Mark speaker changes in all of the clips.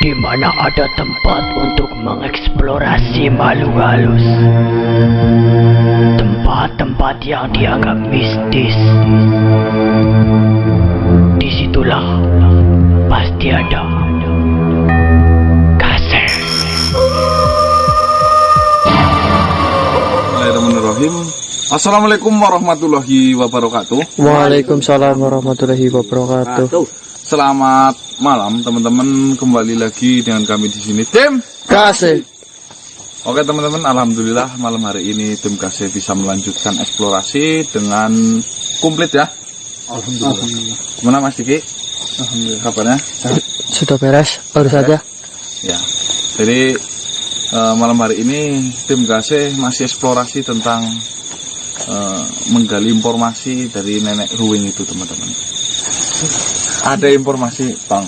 Speaker 1: di mana ada tempat untuk mengeksplorasi makhluk halus. Tempat-tempat yang dianggap mistis. Disitulah pasti ada kasih.
Speaker 2: Bismillahirrahmanirrahim. Assalamualaikum warahmatullahi wabarakatuh.
Speaker 3: Waalaikumsalam warahmatullahi wabarakatuh.
Speaker 2: Selamat malam teman-teman, kembali lagi dengan kami di sini tim
Speaker 3: Kasih.
Speaker 2: Oke teman-teman, alhamdulillah malam hari ini tim Kasih bisa melanjutkan eksplorasi dengan komplit ya. Alhamdulillah. Gimana Mas Diki? Alhamdulillah. Kabarnya?
Speaker 3: Sudah beres, baru saja.
Speaker 2: Ya. Jadi malam hari ini tim Kasih masih eksplorasi tentang menggali informasi dari nenek Ruwing itu teman-teman. Ada informasi Bang.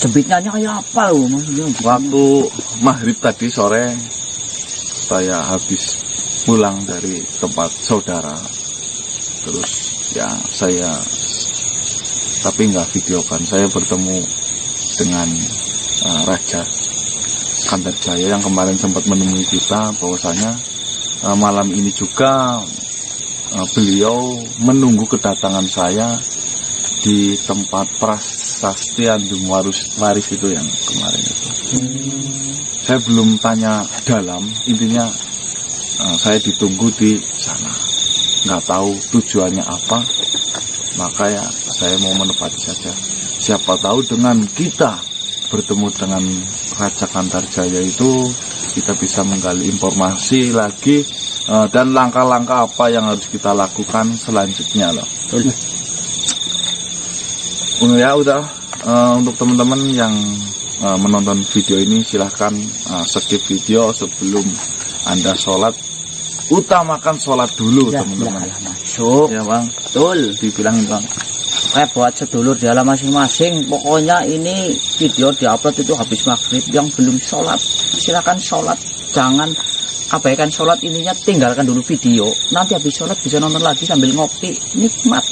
Speaker 4: Jebitnya kayak apa loh Mas?
Speaker 2: Waktu maghrib tadi sore saya habis pulang dari tempat saudara. Terus ya saya tapi nggak videokan, saya bertemu dengan Raja Kantarjaya yang kemarin sempat menemui kita, bahwasanya malam ini juga beliau menunggu kedatangan saya di tempat prasasti Andung Waris itu yang kemarin itu. Saya belum tanya dalam, intinya saya ditunggu di sana. Nggak tahu tujuannya apa, maka ya saya mau menepati saja. Siapa tahu dengan kita bertemu dengan Raja Kantarjaya itu kita bisa menggali informasi lagi dan langkah-langkah apa yang harus kita lakukan selanjutnya loh. Ya udah, untuk teman-teman yang menonton video ini silahkan skip video sebelum Anda sholat. Utamakan sholat dulu ya, teman-teman.
Speaker 4: Ya, masuk.
Speaker 2: Ya Bang,
Speaker 4: Betul.
Speaker 2: dibilangin Bang.
Speaker 4: Buat sedulur di alam masing-masing. Pokoknya ini video diupload itu habis maghrib. Yang belum sholat silakan sholat. Jangan abaikan sholat, ininya tinggalkan dulu video. Nanti habis sholat bisa nonton lagi sambil ngopi, nikmat.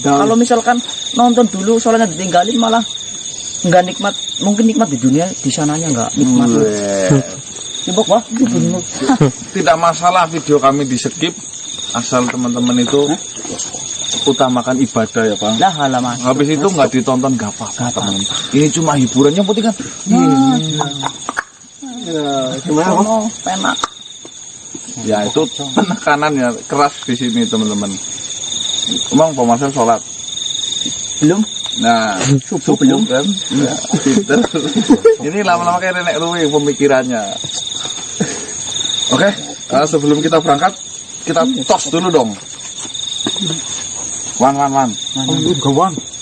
Speaker 4: Kalau misalkan nonton dulu sholatnya ditinggalin malah nggak nikmat. Mungkin nikmat di dunia, di sananya nggak nikmat. Sibuk wah.
Speaker 2: Tidak masalah video kami di skip, asal teman-teman itu utamakan ibadah ya Bang.
Speaker 4: Lah halaman.
Speaker 2: Habis itu nggak ditonton nggak apa-apa teman. Ini cuma hiburan, yang penting kan.
Speaker 4: Gimana? Penak.
Speaker 2: Ya itu penekanannya keras di sini teman-teman. Emang Pak Marcel sholat?
Speaker 4: Belum.
Speaker 2: Nah, subuh belum kan? Ya, pinter. Ini lama-lama kayak nenek Ruwing pemikirannya. Oke, sebelum kita berangkat, kita tos dulu dong. Wan.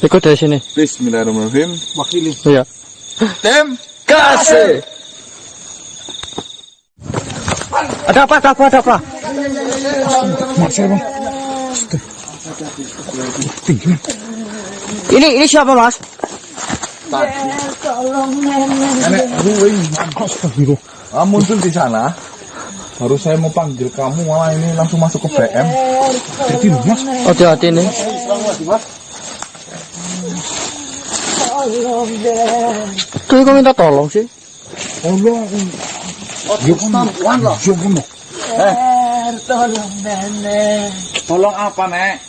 Speaker 3: Ikut dari sini.
Speaker 2: Bismillahirrahmanirrahim.
Speaker 4: Wakili.
Speaker 3: Iya.
Speaker 2: Tim
Speaker 3: Kasih. Ada apa? Ini siapa Mas?
Speaker 4: Tolong nenek.
Speaker 2: Nenek Ruwing. Muncul di sana. Baru saya mau panggil kamu, malah ini langsung masuk ke BM. Jadi Mas.
Speaker 3: Hati-hati nih.
Speaker 4: Tolong deh.
Speaker 3: Kau minta tolong sih?
Speaker 2: Tolong.
Speaker 4: Tolong nenek.
Speaker 2: Tolong apa, Nek?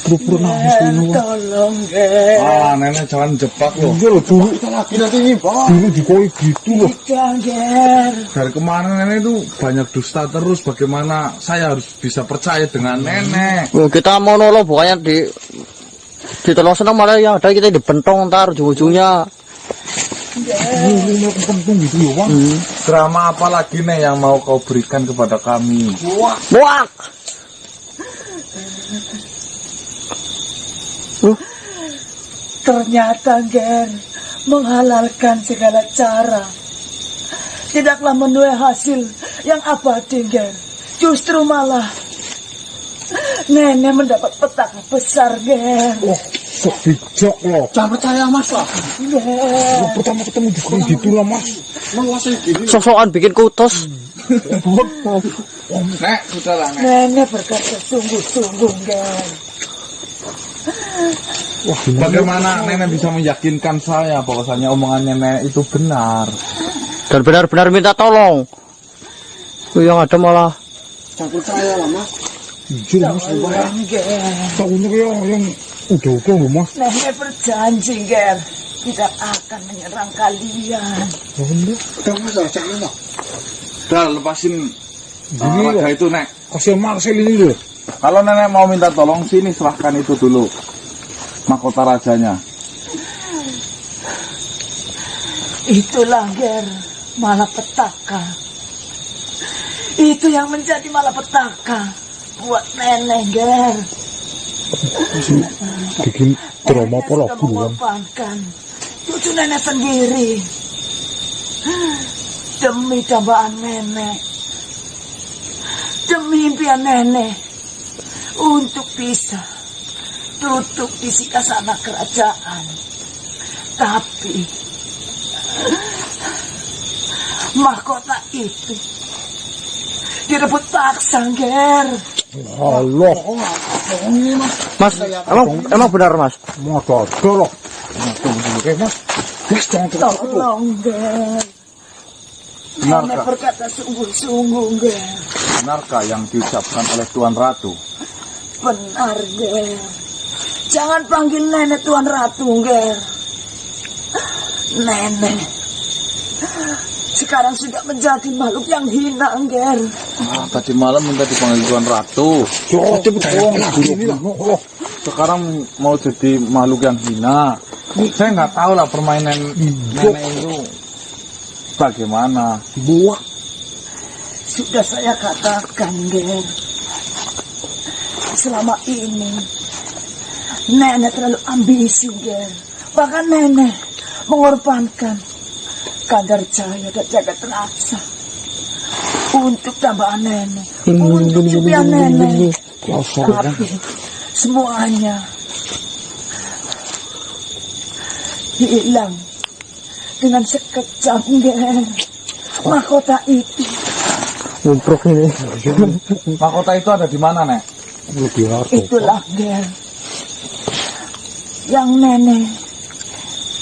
Speaker 4: Tolong deh.
Speaker 2: Nenek jangan jebak loh.
Speaker 5: Dulu dikoi gitu loh.
Speaker 2: Dari kemarin nenek itu banyak dusta terus. Bagaimana saya harus bisa percaya dengan nenek?
Speaker 3: Kita mau nolong bukannya ditolong senang, malah ya ada kita dibentong ntar ujung-ujungnya.
Speaker 5: Gitu ya, Bang.
Speaker 2: Drama apa lagi nih yang mau kau berikan kepada kami?
Speaker 3: Buak.
Speaker 6: Ternyata Ger menghalalkan segala cara tidaklah menuai hasil yang abadi Ger. Justru malah nenek mendapat petaka besar Ger.
Speaker 5: Sok bijak loh.
Speaker 4: Jangan percaya Mas lah.
Speaker 6: Ger.
Speaker 5: Pertama ketemu juga gitu lah Mas.
Speaker 3: Sok-sokan bikin kutus.
Speaker 2: Nek, sudahlah Nek.
Speaker 6: Nenek berkata sungguh-sungguh Ger.
Speaker 5: Wah,
Speaker 2: Bagaimana nenek bisa meyakinkan saya bahwasanya omongan nenek itu benar?
Speaker 3: Dan benar-benar minta tolong. Yang ada malah
Speaker 5: Campur saya lah mas. Jujur mas,
Speaker 6: Tolong, Ger.
Speaker 5: tahunnya yang udah loh mas.
Speaker 6: Nenek berjanji, Ger, tidak akan menyerang kalian.
Speaker 5: Tahunnya, udah mas, jangan lah.
Speaker 2: Udah lepasin raga itu nek.
Speaker 5: Kasihan Marcel ini loh.
Speaker 2: Kalau nenek mau minta tolong sini serahkan itu dulu mahkota rajanya.
Speaker 6: Itulah, Ger, malapetaka. Itu yang menjadi malapetaka buat nenek, Ger.
Speaker 5: Bikin drama
Speaker 6: Nenek
Speaker 5: pola
Speaker 6: sudah
Speaker 5: duluan.
Speaker 6: mengorbankan cucu nenek sendiri demi dambaan nenek, demi impian nenek untuk bisa duduk di sikasana kerajaan. Tapi mahkota itu direbut paksa, Ger.
Speaker 5: Allah,
Speaker 3: Mas, emang benar Mas?
Speaker 5: mau ada loh. Tunggu dulu, mas. Mas, jangan terlalu.
Speaker 6: Tolong, Ger.
Speaker 2: Benarkah?
Speaker 6: Nenek berkata sungguh-sungguh, Ger.
Speaker 2: Benarkah yang diucapkan oleh Tuan Ratu?
Speaker 6: Benar, Ger. Jangan panggil nenek Tuan Ratu, Ger. Nenek sekarang sudah menjadi makhluk yang hina, Ger.
Speaker 2: Tadi malam minta dipanggil Tuan Ratu.
Speaker 5: Ini lah, oh,
Speaker 2: Sekarang mau jadi makhluk yang hina. Saya nggak tahu lah permainan nenek itu bagaimana.
Speaker 5: buah.
Speaker 6: Sudah saya katakan, Ger. Selama ini nenek terlalu ambisi, Ger. Bahkan nenek mengorbankan Kandar Jaya dan Jagat Raksa untuk tambahan nenek, untuk impian nenek. Tapi semuanya hilang dengan sekejap, Ger. Mahkota itu
Speaker 3: Ngumpruk ini.
Speaker 2: Mahkota itu ada di mana, Nek?
Speaker 5: Lebih harus.
Speaker 6: itulah, Ger, yang nenek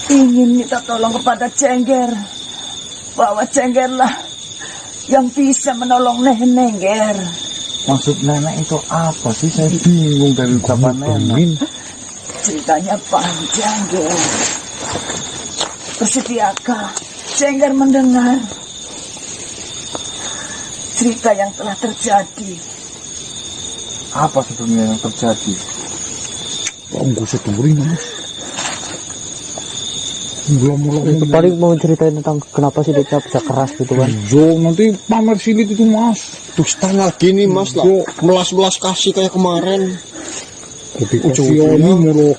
Speaker 6: ingin minta tolong kepada Cengger, bahwa Cenggerlah yang bisa menolong nenek, Ger.
Speaker 2: Maksud nenek itu apa sih? Saya bingung dari ucapan nenek.
Speaker 6: Ceritanya panjang, Ger. Bersediakah Cengger mendengar cerita yang telah terjadi?
Speaker 2: Apa sebenarnya yang terjadi?
Speaker 5: Enggak usah dengerin mas.
Speaker 3: Itu paling mau ceritain tentang kenapa sih dia bisa keras gitu kan.
Speaker 5: Jo, nanti pamer silit itu mas.
Speaker 7: Dusta lagi nih mas lah, melas-melas kasih kayak kemarin.
Speaker 5: Tapi kasihan ini mulu.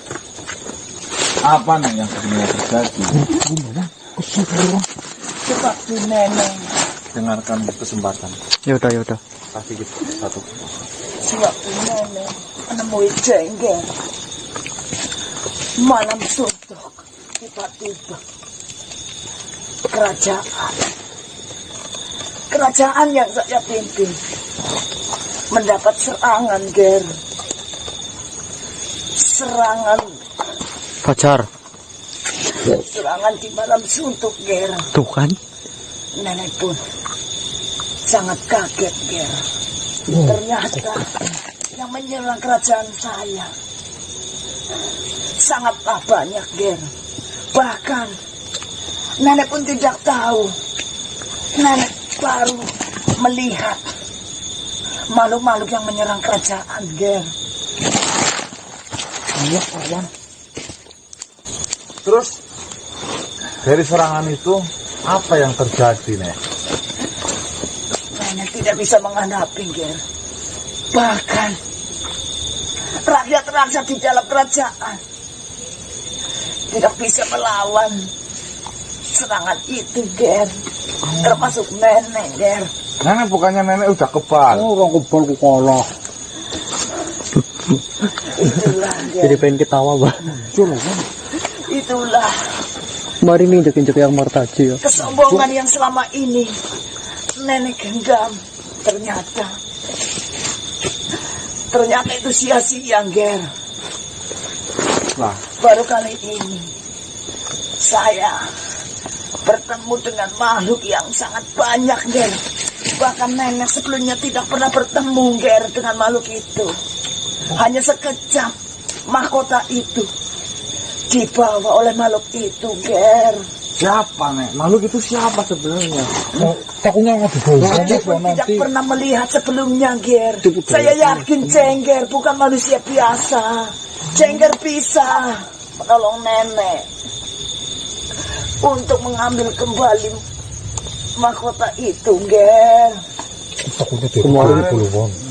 Speaker 2: Apa nih yang sebenarnya terjadi?
Speaker 6: Sewaktu nenek,
Speaker 2: Dengarkan kesempatan.
Speaker 3: Ya udah.
Speaker 2: Kasih gitu satu.
Speaker 6: sewaktu nenek menemui Cengger malam suntuk, tiba-tiba kerajaan yang saya pimpin mendapat serangan, Ger. Serangan di malam suntuk, Ger.
Speaker 3: Tuh kan.
Speaker 6: Nenek pun sangat kaget, Ger. Ternyata yang menyerang kerajaan saya sangatlah banyak, Ger. Bahkan nenek pun tidak tahu. Nenek baru melihat makhluk-makhluk yang menyerang kerajaan, Ger.
Speaker 2: Terus dari serangan itu apa yang terjadi, Nek?
Speaker 6: Nenek tidak bisa menghadapi, Ger. Bahkan rakyat raksa di dalam kerajaan tidak bisa melawan serangan itu, Ger. Termasuk nenek, Ger.
Speaker 2: Nenek bukannya nenek udah kebal.
Speaker 5: Orang kebal ku kalah.
Speaker 6: Itulah, Ger.
Speaker 3: Jadi pengen ketawa bah.
Speaker 6: Itulah
Speaker 3: Mari nih injek-injek yang martaji ya.
Speaker 6: kesombongan yang selama ini nenek genggam. Ternyata itu sia-sia, Ger.
Speaker 2: lah.
Speaker 6: Baru kali ini saya bertemu dengan makhluk yang sangat banyak, Ger. Bahkan nenek sebelumnya tidak pernah bertemu, Ger, dengan makhluk itu. Hanya sekejap mahkota itu dibawa oleh makhluk itu, Ger.
Speaker 2: Siapa, Nek? Makhluk itu siapa sebenarnya?
Speaker 5: Takutnya nggak dibawa.
Speaker 6: Saya pun tidak pernah melihat sebelumnya, Ger. Saya yakin Cengger bukan manusia biasa. Cengger bisa menolong nenek untuk mengambil kembali mahkota itu, Ger.
Speaker 5: Takutnya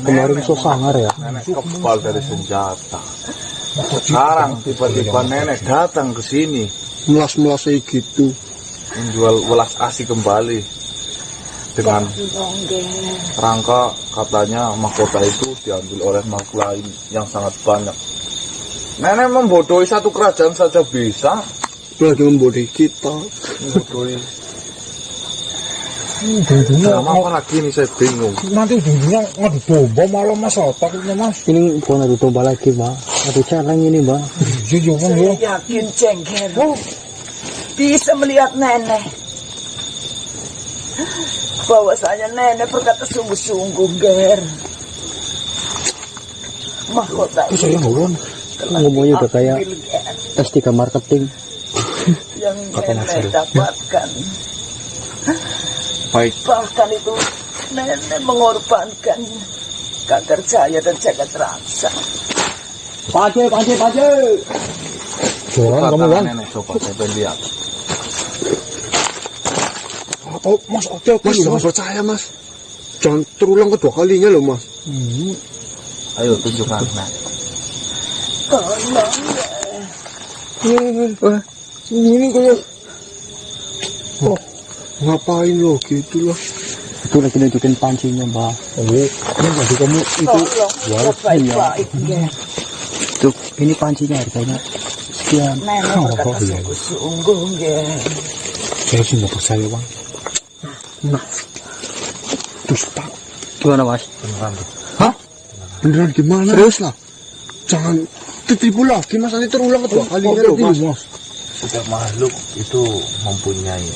Speaker 5: kemarin so sangar ya.
Speaker 2: Nenek kebal dari senjata. Sekarang tiba-tiba nenek datang ke sini
Speaker 7: Melas-melas kayak gitu.
Speaker 2: menjual welas asih kembali dengan
Speaker 6: Tolong, Ger.
Speaker 2: rangka katanya mahkota itu diambil oleh makhluk lain yang sangat banyak. Nenek membodohi satu kerajaan saja bisa.
Speaker 7: Lagi membodohi kita.
Speaker 2: Membodohi.
Speaker 5: Ujung-ujungnya
Speaker 2: Apa lagi nih, saya bingung.
Speaker 5: nanti ujung-ujungnya ngadu domba malah mas, takutnya mas.
Speaker 3: Ini bukan adu domba lagi, Mbak. Adu celeng ini, Mbak.
Speaker 5: Jujur kan
Speaker 6: Saya
Speaker 5: ya.
Speaker 6: yakin Cengger bisa melihat nenek. Bahwasanya nenek berkata sungguh-sungguh, Ger. Mahkota
Speaker 5: Itu saya
Speaker 6: itu
Speaker 5: ngomong.
Speaker 3: Ngomongnya udah kayak
Speaker 6: ambil, Ger,
Speaker 3: S3 marketing.
Speaker 6: yang nenek dapatkan.
Speaker 2: Baik,
Speaker 6: Bahkan itu nenek mengorbankan Kanker Jaya dan Jagat Raksa.
Speaker 3: Paje.
Speaker 5: Jualan kamu kan.
Speaker 2: nenek coba saya pengen lihat.
Speaker 5: Oh mas, oke
Speaker 7: Mas, jangan percaya, Mas. Jangan terulang kedua kalinya loh, Mas.
Speaker 2: Ayo tunjukkan, Nek.
Speaker 6: Tolong, Ger.
Speaker 7: Ini kayak... Oh, ngapain lo gitu loh.
Speaker 3: Itu lagi nunjukin pancinya, Mbak.
Speaker 5: Oh, ini nanti kamu itu
Speaker 6: Tolong, baik-baik, Ger.
Speaker 3: Tuh, ini pancinya harganya sekian.
Speaker 6: Nenek berkata sungguh-sungguh, Ger.
Speaker 5: saya sih nggak percaya bang.
Speaker 7: Dusta.
Speaker 3: Gimana, Mas?
Speaker 7: Beneran gimana?
Speaker 3: Serius?
Speaker 7: Lah. Jangan ditipu lagi, Mas. Nanti terulang kedua kalinya loh, Mas.
Speaker 2: Setiap makhluk itu mempunyai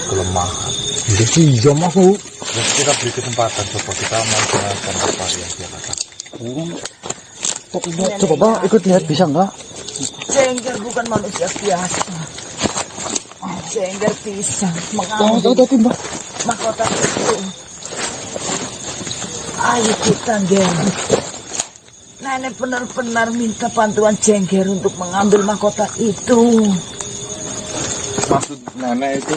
Speaker 2: kelemahan.
Speaker 5: Iya mas, oh.
Speaker 2: Ya, kita beri kesempatan, coba kita mendengarkan apa yang dia katakan.
Speaker 3: Coba, Bang, ikut lihat bisa nggak?
Speaker 6: Cengger bukan manusia biasa. Cengger bisa
Speaker 3: Tahu,
Speaker 6: mengambil
Speaker 3: Mbak.
Speaker 6: mahkota itu. Ayo kita, Ger. Nenek benar-benar minta bantuan Cengger untuk mengambil mahkota itu.
Speaker 2: Maksud nenek itu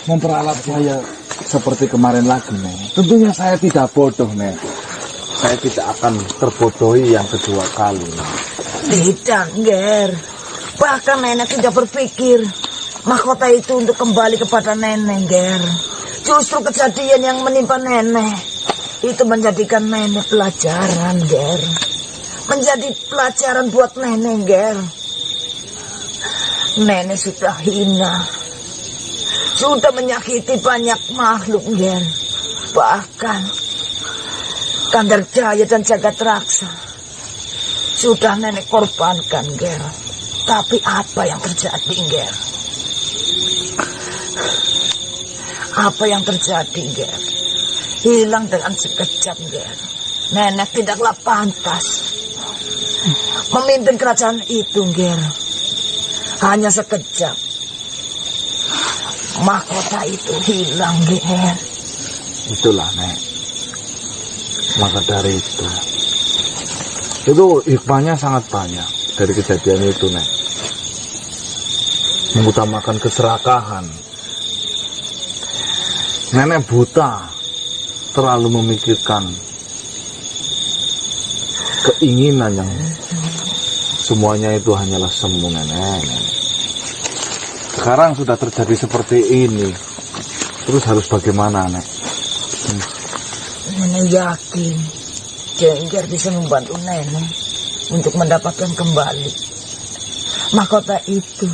Speaker 2: memperalat saya seperti kemarin lagi, Nek. Tentunya saya tidak bodoh, Nek. Saya tidak akan terbodohi yang kedua kali, Nek.
Speaker 6: Tidak, Ger. Bahkan nenek tidak berpikir mahkota itu untuk kembali kepada nenek, Ger. Justru kejadian yang menimpa nenek itu menjadikan nenek pelajaran, Ger. Menjadi pelajaran buat nenek, Ger. Nenek sudah hina, sudah menyakiti banyak makhluk, Ger. Bahkan Kanker Jaya dan Jagat Raksa sudah nenek korbankan, Ger. Tapi apa yang terjadi, Ger? Apa yang terjadi, Ger? Hilang dengan sekejap, Ger. Nenek tidaklah pantas memimpin kerajaan itu, Ger. Hanya sekejap mahkota itu hilang, Ger.
Speaker 2: Itulah, Nek. Maka dari itu hikmahnya sangat banyak dari kejadian itu, Nek. Mengutamakan keserakahan. Nenek buta, terlalu memikirkan keinginan yang semuanya itu hanyalah semu, Nenek. Sekarang sudah terjadi seperti ini, terus harus bagaimana, Nek?
Speaker 6: Nenek yakin Cengger bisa membantu nenek untuk mendapatkan kembali mahkota itu.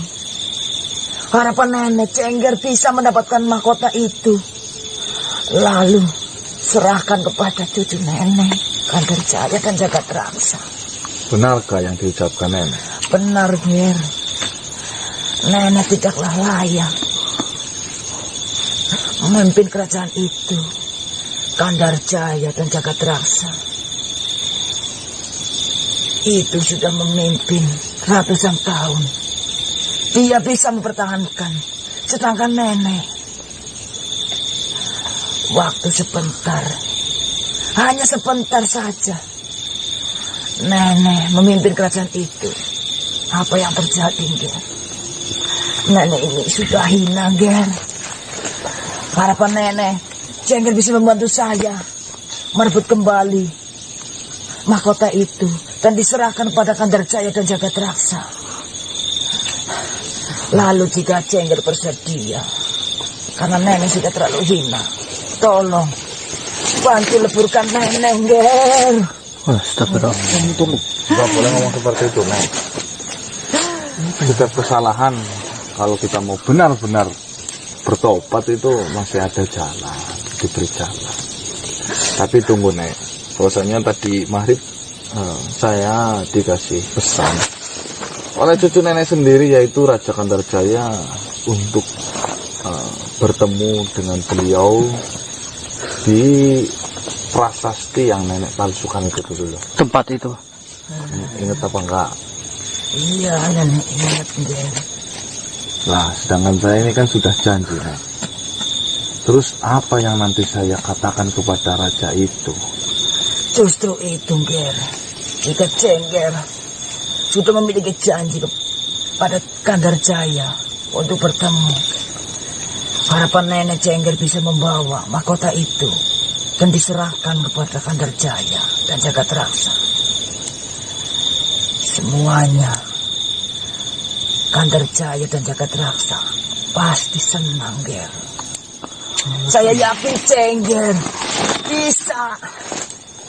Speaker 6: Harapan nenek Cengger bisa mendapatkan mahkota itu, lalu serahkan kepada cucu nenek Kanker Jaya dan Jagat Raksa.
Speaker 2: Benarkah yang diucapkan nenek?
Speaker 6: Benar, Ger. Nenek tidaklah layak memimpin kerajaan itu. Kandar Jaya dan Jagat Raksa itu sudah memimpin ratusan tahun. Dia bisa mempertahankan, sedangkan nenek waktu sebentar, hanya sebentar saja. Nenek memimpin kerajaan itu. Apa yang terjadi, Ger? Nenek ini sudah hina, Ger. Harapan nenek, Cengger bisa membantu saya merebut kembali mahkota itu dan diserahkan pada Kandar Jaya dan Jagat Raksa. Lalu jika Cengger bersedia, karena nenek sudah terlalu hina, tolong bantu leburkan nenek, Ger.
Speaker 3: Astagfirullah.
Speaker 2: Nggak boleh ngomong seperti itu, Nek. Setiap kesalahan, kalau kita mau benar-benar bertobat itu masih ada jalan, diberi jalan. Tapi tunggu, Nek. Bahwasanya tadi maghrib saya dikasih pesan oleh cucu nenek sendiri, yaitu Raja Kandar Jaya, untuk bertemu dengan beliau di prasasti yang nenek palsukan itu dulu.
Speaker 3: Tempat itu.
Speaker 2: Ingat apa enggak?
Speaker 6: Iya, nenek ingat, Ger.
Speaker 2: Nah, sedangkan saya ini kan sudah janji, Nek. Terus apa yang nanti saya katakan kepada raja itu?
Speaker 6: Justru itu, Ger. Jika Cengger sudah memiliki janji pada Kandar Jaya untuk bertemu, harapan nenek Cengger bisa membawa mahkota itu dan diserahkan kepada Kandar Jaya dan Jagat Raksa. Semuanya Kandar Jaya dan Jagat Raksa pasti senang, Ger. Saya yakin Cengger bisa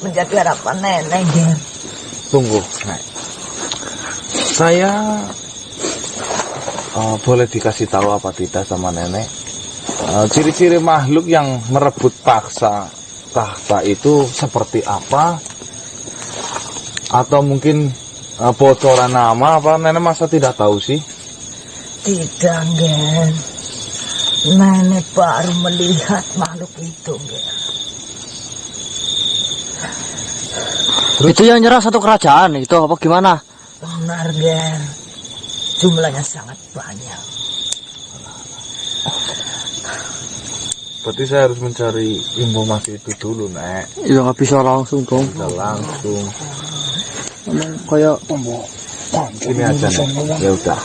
Speaker 6: menjadi harapan nenek, Ger.
Speaker 2: Tunggu, Nek. Saya boleh dikasih tahu apa tidak sama nenek? Ciri-ciri makhluk yang merebut paksa tahta itu seperti apa? Atau mungkin bocoran nama apa? Nenek masa tidak tahu sih?
Speaker 6: Tidak, Ger. Nenek baru melihat makhluk itu, Ger.
Speaker 3: Itu yang nyerah satu kerajaan itu apa gimana?
Speaker 6: Benar, Ger. Jumlahnya sangat banyak.
Speaker 2: Berarti saya harus mencari informasi itu dulu, Nek.
Speaker 3: Ya nggak bisa langsung dong.
Speaker 2: Bisa langsung.
Speaker 3: Emang kayak
Speaker 2: Ini aja, Nek. Ya udah.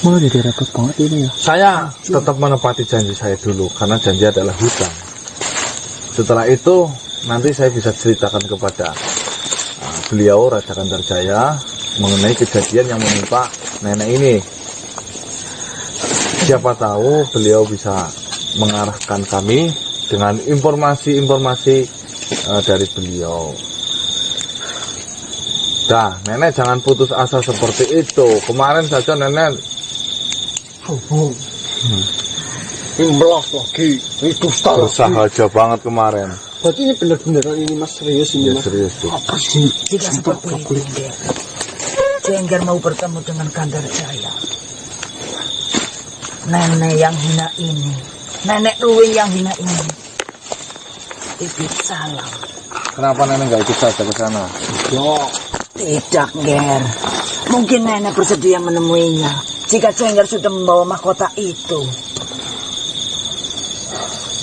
Speaker 3: malah jadi repot banget ini ya.
Speaker 2: Saya tetap menepati janji saya dulu, karena janji adalah hutang. Setelah itu nanti saya bisa ceritakan kepada beliau Raja Kandar Jaya mengenai kejadian yang menimpa nenek ini. Siapa tahu beliau bisa mengarahkan kami dengan informasi-informasi dari beliau. Dah, nenek jangan putus asa seperti itu. Kemarin saja nenek
Speaker 7: Ini melas lagi. Ini dusta lagi.
Speaker 2: bersahaja banget kemarin.
Speaker 7: Berarti ini benar-beneran ini mas serius ini
Speaker 2: Ya
Speaker 7: mas.
Speaker 2: serius tuh.
Speaker 7: Apa sih?
Speaker 6: Jika seperti itu, Ger. Cengger mau bertemu dengan Kandar Jaya. Nenek yang hina ini, nenek Ruwing yang hina ini, titip salam.
Speaker 2: Kenapa nenek nggak ikut saja ke sana?
Speaker 7: Ya,
Speaker 6: Tidak, Ger. Mungkin nenek bersedia menemuinya jika Cengger sudah membawa mahkota itu.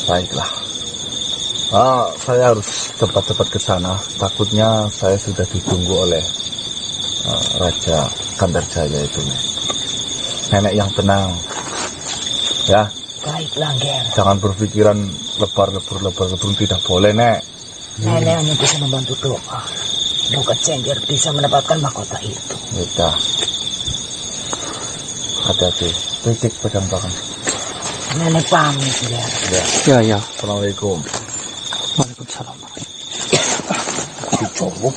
Speaker 2: Baiklah. Saya harus cepat-cepat ke sana. Takutnya saya sudah ditunggu oleh Raja Kandar Jaya itu, Nek. Nenek yang tenang. Ya,
Speaker 6: Baiklah, Ger.
Speaker 2: jangan berpikiran lebar-lebur tidak boleh, Nek.
Speaker 6: Nenek hanya bisa membantu doa. Semoga Cengger bisa mendapatkan mahkota itu.
Speaker 2: Udah. Hati-hati. Titik pegang tangan.
Speaker 6: Nenek pamit, Ger.
Speaker 2: Ya.
Speaker 3: Ya ya.
Speaker 2: Assalamualaikum.
Speaker 3: Waalaikumsalam.
Speaker 2: Dicolok.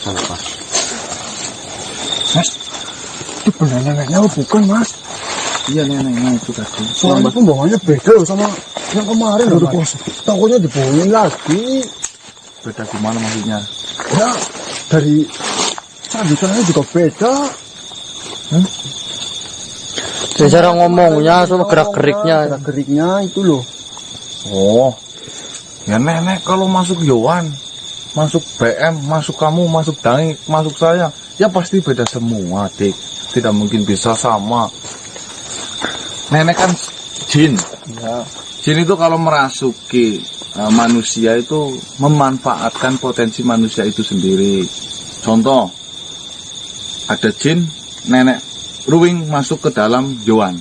Speaker 2: Salah.
Speaker 7: mas. Itu benar neneknya bukan mas?
Speaker 2: Iya, neneknya itu tadi.
Speaker 7: Soalnya pembawaannya beda loh sama yang kemarin loh. Takutnya dibohongin lagi.
Speaker 2: Beda gimana maksudnya?
Speaker 7: Ya, dari sandusannya juga beda.
Speaker 3: Jadi cara ngomongnya sama gerak-geriknya.
Speaker 7: Gerak-geriknya itu loh.
Speaker 2: Oh, ya nenek kalau masuk Yowan, masuk BM, masuk kamu, masuk Dangi, masuk saya, ya pasti beda semua, Dik. Tidak mungkin bisa sama. Nenek kan jin.
Speaker 7: Ya.
Speaker 2: Jin itu kalau merasuki manusia itu memanfaatkan potensi manusia itu sendiri. Contoh, ada jin, nenek ruwing masuk ke dalam Yowan.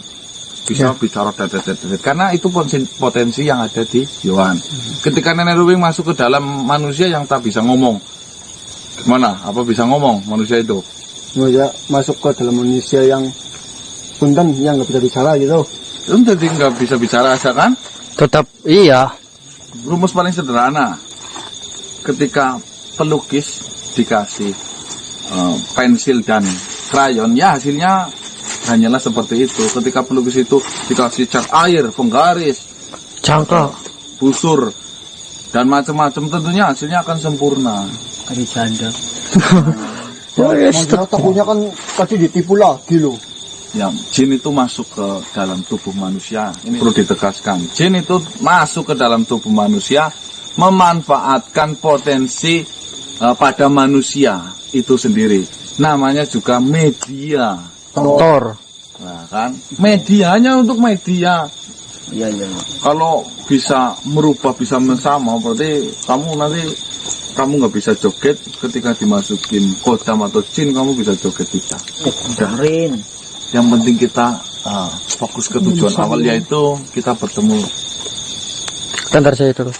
Speaker 2: Bisa bicara dadat karena itu potensi yang ada di Yowan. Ketika nenek ruwing masuk ke dalam manusia yang tak bisa ngomong, gimana? Apa bisa ngomong manusia itu?
Speaker 7: Ya, masuk ke dalam manusia yang punten yang nggak bisa bicara gitu.
Speaker 2: Itu jadi nggak bisa bicara aja kan?
Speaker 3: Tetap iya.
Speaker 2: Rumus paling sederhana, ketika pelukis dikasih pensil dan krayon, ya hasilnya hanyalah seperti itu. Ketika pelukis itu dikasih cat air, penggaris,
Speaker 3: Cangkok.
Speaker 2: busur, dan macam-macam, tentunya hasilnya akan sempurna.
Speaker 4: Ada janda.
Speaker 7: Maksudnya takutnya kan tadi ditipu lagi loh.
Speaker 2: Ya, jin itu masuk ke dalam tubuh manusia. Ini perlu ditegaskan. Jin itu masuk ke dalam tubuh manusia, memanfaatkan potensi pada manusia itu sendiri. Namanya juga media.
Speaker 3: Tor.
Speaker 2: Nah, kan? Medianya untuk media.
Speaker 4: Iya.
Speaker 2: Kalau bisa merubah, bisa mensama, berarti kamu nggak bisa joget ketika dimasukin kodam atau jin, kamu bisa joget bisa.
Speaker 4: Darin.
Speaker 2: Yang penting kita fokus ke tujuan awal, yaitu kita bertemu
Speaker 3: Bentar saya dulu.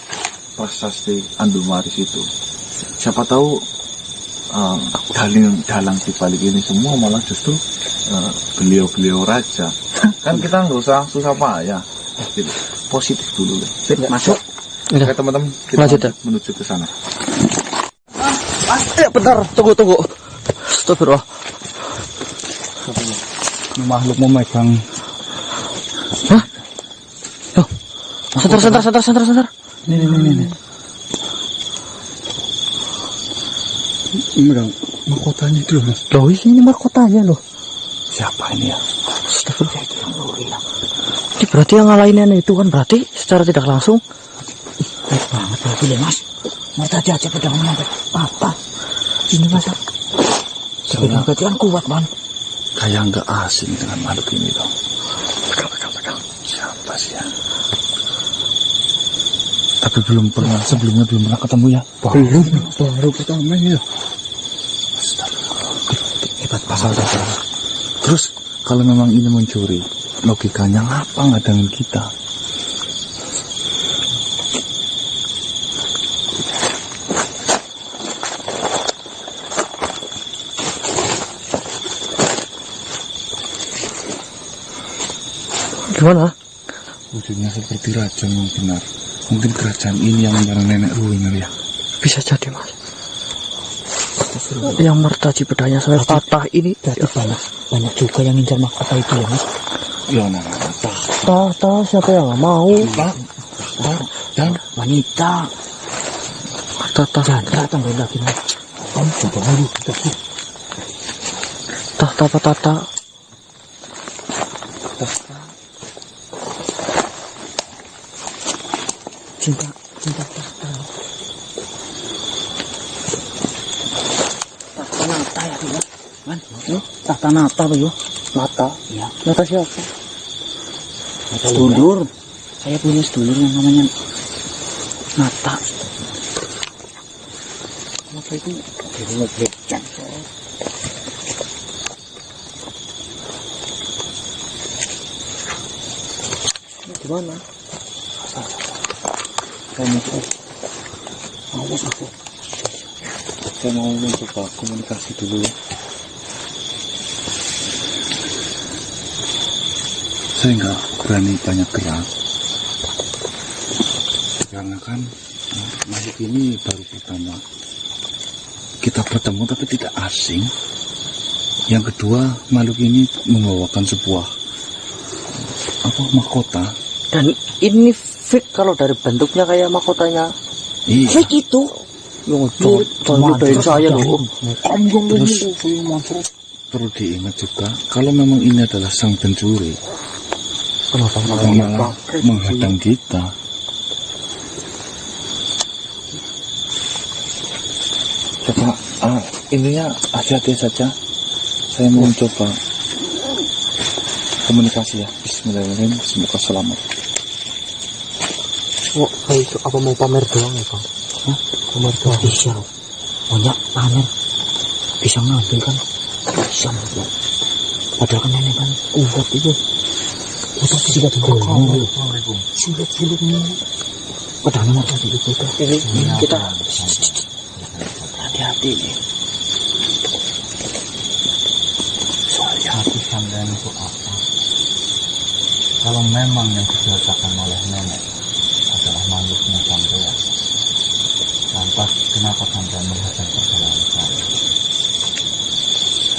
Speaker 2: prasasti Andumaris itu. Siapa tahu dalang di balik ini semua malah justru beliau-beliau raja. Kan kita nggak usah susah payah. Gitu. Positif dulu deh.
Speaker 4: Masuk.
Speaker 2: Oke teman-teman, kita
Speaker 3: Lanjut, ya.
Speaker 2: menuju ke sana.
Speaker 3: Ya bentar, tunggu. Astagfirullah.
Speaker 7: Makhluk memegang.
Speaker 3: Hah? Loh. Sebentar.
Speaker 7: Nih. Ini dong, mahkotanya itu loh.
Speaker 3: Loh, ini mahkotanya loh.
Speaker 2: Siapa ini ya?
Speaker 3: Astagfirullah. Ini berarti yang ngalahin itu kan berarti secara tidak langsung.
Speaker 4: Baik banget lagi deh mas. Mau tadi aja pedang nyampe apa? Ini masa. Sepedang berarti kan kuat man.
Speaker 2: Kayak nggak asing dengan makhluk ini dong. Pegang. Siapa sih ya? Tapi sebelumnya belum pernah ketemu ya.
Speaker 7: Baru pertama ini ya.
Speaker 2: Hebat pasal dasar. Terus kalau memang ini mencuri, logikanya ngapa nggak dengan kita?
Speaker 3: Gimana?
Speaker 2: Wujudnya seperti raja yang benar. Mungkin kerajaan ini yang menyerang nenek ruwing ya.
Speaker 3: Bisa jadi mas. Yang mertaji bedanya sampai patah ini.
Speaker 4: Berarti banyak juga yang ngincar mahkota itu ya mas.
Speaker 2: Ya nah,
Speaker 3: Tahta siapa yang nggak mau?
Speaker 4: Dan wanita.
Speaker 3: Tahta.
Speaker 4: Janda tambah lagi mas.
Speaker 7: Coba ayo kita.
Speaker 3: Tahta apa tata?
Speaker 4: Cinta tahta. Tahta nata ya tuh man. Tahta nata apa yuk?
Speaker 3: Mata.
Speaker 4: Iya.
Speaker 3: Mata siapa?
Speaker 4: Sedulur. Saya punya sedulur yang namanya Nata. Nata itu dari Ngegejan.
Speaker 3: Gimana?
Speaker 2: saya mau mencoba komunikasi dulu ya. Saya nggak berani banyak gerak karena kan makhluk ini baru pertama kita bertemu tapi tidak asing. Yang kedua, makhluk ini membawakan sebuah mahkota.
Speaker 3: Dan ini fake kalau dari bentuknya kayak mahkotanya.
Speaker 2: Iya.
Speaker 4: Fake itu.
Speaker 3: Jangan ludahin saya loh Om.
Speaker 7: Kamu yang ngomong
Speaker 2: Terus
Speaker 7: saya monster.
Speaker 2: perlu diingat juga, kalau memang ini adalah sang pencuri,
Speaker 3: Kenapa
Speaker 2: malah menghadang kita. Coba, intinya hati-hati saja. Saya mau coba komunikasi ya. Bismillahirrahmanirrahim. Semoga selamat.
Speaker 3: Oh, itu apa mau pamer doang ya Bang? Hah? Pamer doang bisa. Banyak pamer. Bisa ngambil kan? Bisa ngambil. Padahal kan nenek kan kuat itu. Kuat sih gak tinggal.
Speaker 7: Assalamualaikum.
Speaker 3: Sulit nih. Padahal nomor tadi itu. Ini kita hati-hati nih. Soalnya
Speaker 5: Hati sampean itu apa? Kalau memang yang dibacakan oleh nenek adalah makhluknya sampean, lantas kenapa sampean menghadang perjalanan saya?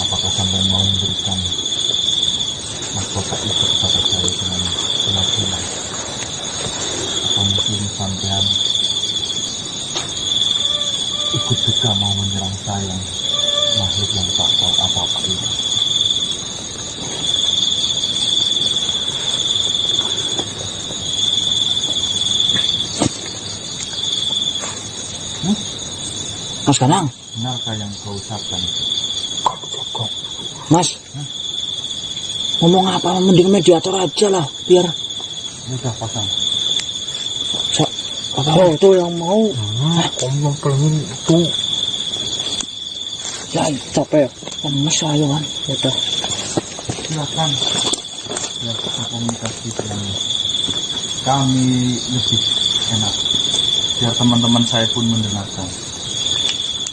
Speaker 5: Apakah sampean mau memberikan mahkota itu kepada saya dengan keyakinan? Atau mungkin sampean ikut juga mau menyerang saya, makhluk yang tak tahu apa-apa ini?
Speaker 4: Mas Kanang,
Speaker 5: Benarkah yang kau ucapkan itu?
Speaker 4: Mas. Ngomong apa mending mediator aja lah biar
Speaker 5: Udah pasang.
Speaker 4: apa itu yang mau.
Speaker 7: Kamu yang pengen itu.
Speaker 4: Ya capek. Mas ayo kan. Udah.
Speaker 5: Silakan. Ya kita komunikasi dengan kami lebih enak. Biar teman-teman saya pun mendengarkan.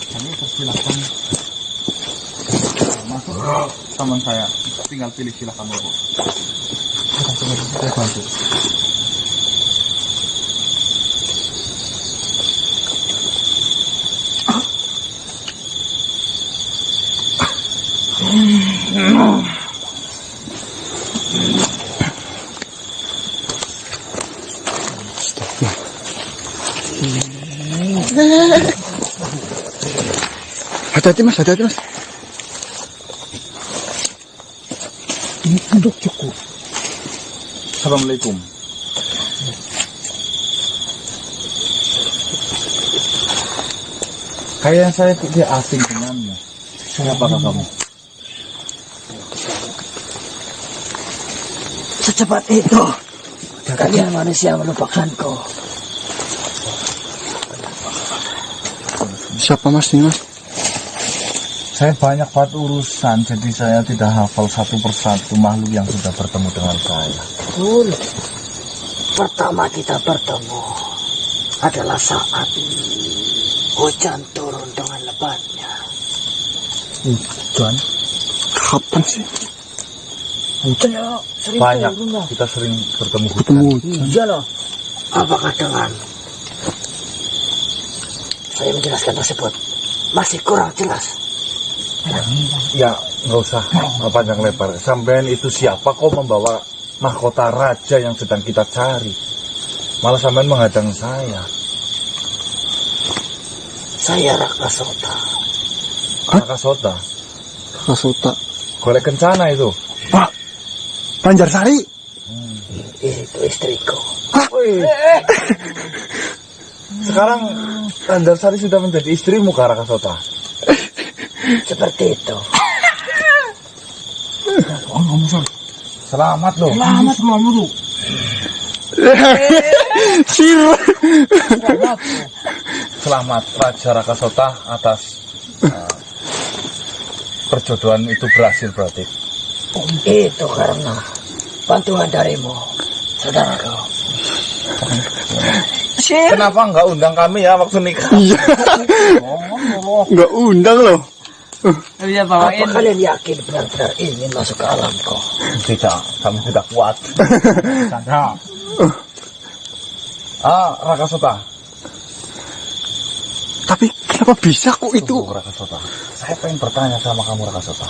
Speaker 5: Kami persilakan masuk teman saya. Tinggal pilih silakan Bu. Saya bantu.
Speaker 7: Hati-hati Mas, hati-hati Mas. Ini untuk cukup.
Speaker 2: Assalamualaikum.
Speaker 5: Kayak saya tidak asing denganmu. Siapakah kamu?
Speaker 6: Secepat itu kalian manusia melupakanku.
Speaker 7: Siapa Mas ini Mas?
Speaker 5: Saya banyak banget urusan, jadi saya tidak hafal satu persatu makhluk yang sudah bertemu dengan saya.
Speaker 6: Betul. Pertama kita bertemu adalah saat hujan turun dengan lebatnya.
Speaker 5: Hujan?
Speaker 7: Kapan sih?
Speaker 6: Hujan ya sering
Speaker 5: Banyak.
Speaker 6: turun lah.
Speaker 5: Kita sering bertemu hujan.
Speaker 7: Ketemu.
Speaker 6: Iya loh. Apakah dengan saya menjelaskan tersebut masih kurang jelas?
Speaker 5: Ya, nggak usah panjang lebar. Sampean itu siapa kok membawa mahkota raja yang sedang kita cari? Malah sampean menghadang saya.
Speaker 6: Saya Raka Sota.
Speaker 5: Rakasota.
Speaker 7: Kasota.
Speaker 5: Golek kencana itu.
Speaker 7: Banjarsari.
Speaker 6: Itu istriku.
Speaker 5: Sekarang Andarsari sudah menjadi istrimu ke Rakasota.
Speaker 6: Seperti itu.
Speaker 5: Selamat loh.
Speaker 7: Selamat lu.
Speaker 5: Selamat Raja Rakasota atas perjodohan itu berhasil berarti.
Speaker 6: Itu karena bantuan darimu, saudaraku.
Speaker 5: Kenapa nggak undang kami ya waktu nikah?
Speaker 7: Iya. Nggak undang loh.
Speaker 6: Apa kalian yakin benar-benar ingin masuk ke alamku?
Speaker 5: Tidak, kami tidak kuat. Rakasota.
Speaker 7: Tapi kenapa bisa kok itu?
Speaker 5: Tunggu, Rakasota. Saya pengen bertanya sama kamu, Rakasota.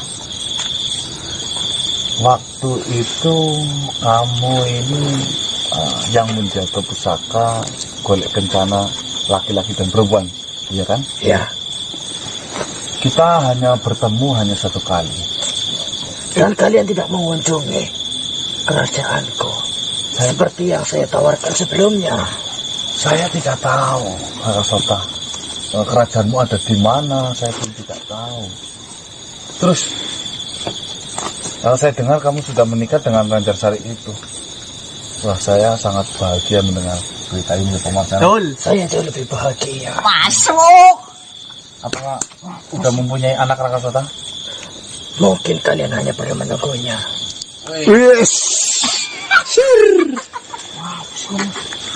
Speaker 5: Waktu itu kamu ini yang menjaga pusaka golek kencana laki-laki dan perempuan, iya kan?
Speaker 6: Ya,
Speaker 5: Kita hanya bertemu hanya satu kali.
Speaker 6: dan kalian tidak mengunjungi kerajaanku seperti yang saya tawarkan sebelumnya.
Speaker 5: Saya tidak tahu, Rakasota. Kerajaanmu ada di mana, saya pun tidak tahu. Terus, saya dengar kamu sudah menikah dengan Ranjarsari itu. Wah, saya sangat bahagia mendengar berita ini, Paman.
Speaker 6: Saya jauh lebih bahagia.
Speaker 5: Apakah udah mempunyai anak, Rakasota?
Speaker 6: Mungkin kalian hanya perlu menunggunya.
Speaker 7: Yes.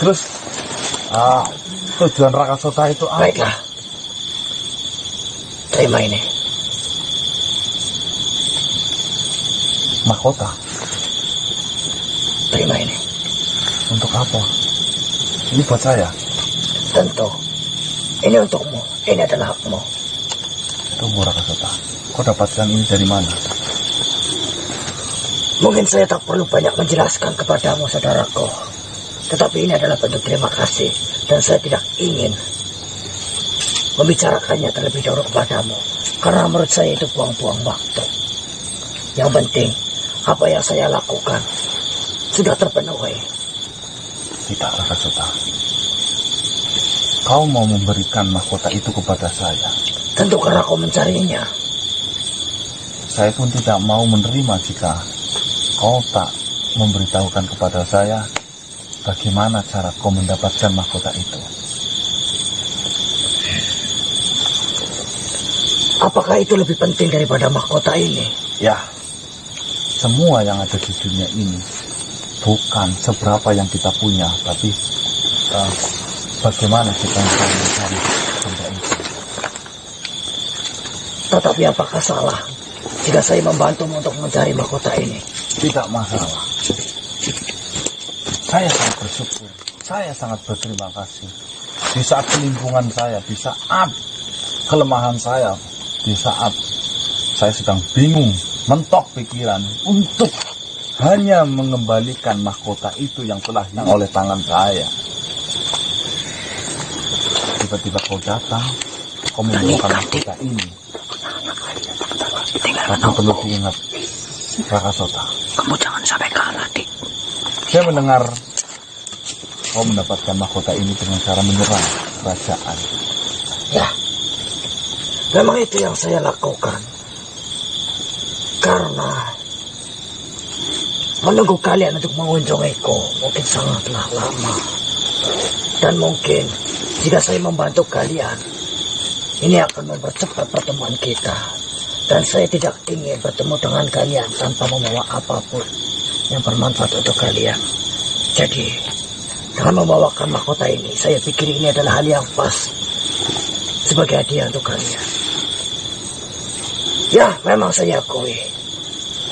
Speaker 5: Terus, tujuan Rakasota itu apa?
Speaker 6: Baiklah. Terima ini.
Speaker 5: Mahkota.
Speaker 6: Terima ini.
Speaker 5: Untuk apa? Ini buat saya.
Speaker 6: Tentu. Ini untukmu. Ini adalah hakmu.
Speaker 5: Tunggu, Rakasota. Kau dapatkan ini dari mana?
Speaker 6: Mungkin saya tak perlu banyak menjelaskan kepadamu, saudaraku. Tetapi ini adalah bentuk terima kasih. Dan saya tidak ingin membicarakannya terlebih dahulu kepadamu. Karena menurut saya itu buang-buang waktu. Yang penting, apa yang saya lakukan sudah terpenuhi.
Speaker 5: Tidak, Rakasota. Kau mau memberikan mahkota itu kepada saya.
Speaker 6: Tentu karena kau mencarinya.
Speaker 5: Saya pun tidak mau menerima jika kau tak memberitahukan kepada saya bagaimana cara kau mendapatkan mahkota itu.
Speaker 6: Apakah itu lebih penting daripada mahkota ini?
Speaker 5: Ya, semua yang ada di dunia ini bukan seberapa yang kita punya, tapi bagaimana kita mencari benda itu.
Speaker 6: Tetapi apakah salah jika saya membantumu untuk mencari mahkota ini?
Speaker 5: Tidak masalah. Saya sangat bersyukur. Saya sangat berterima kasih. Di saat kelimpungan saya, di saat kelemahan saya, di saat saya sedang bingung, mentok pikiran untuk hanya mengembalikan mahkota itu yang telah hilang oleh tangan saya. Tiba-tiba kau datang, kau membawa mahkota ini. Tapi perlu diingat, Rakasota.
Speaker 6: Kamu jangan sampai kalah, Dik.
Speaker 5: Saya mendengar kau mendapatkan mahkota ini dengan cara menyerang kerajaan.
Speaker 6: Ya, memang itu yang saya lakukan. Karena menunggu kalian untuk mengunjungiku mungkin sangatlah lama. Dan mungkin jika saya membantu kalian, ini akan mempercepat pertemuan kita. Dan saya tidak ingin bertemu dengan kalian tanpa membawa apapun yang bermanfaat untuk kalian. Jadi, dengan membawakan mahkota ini, saya pikir ini adalah hal yang pas sebagai hadiah untuk kalian. Ya, memang saya akui,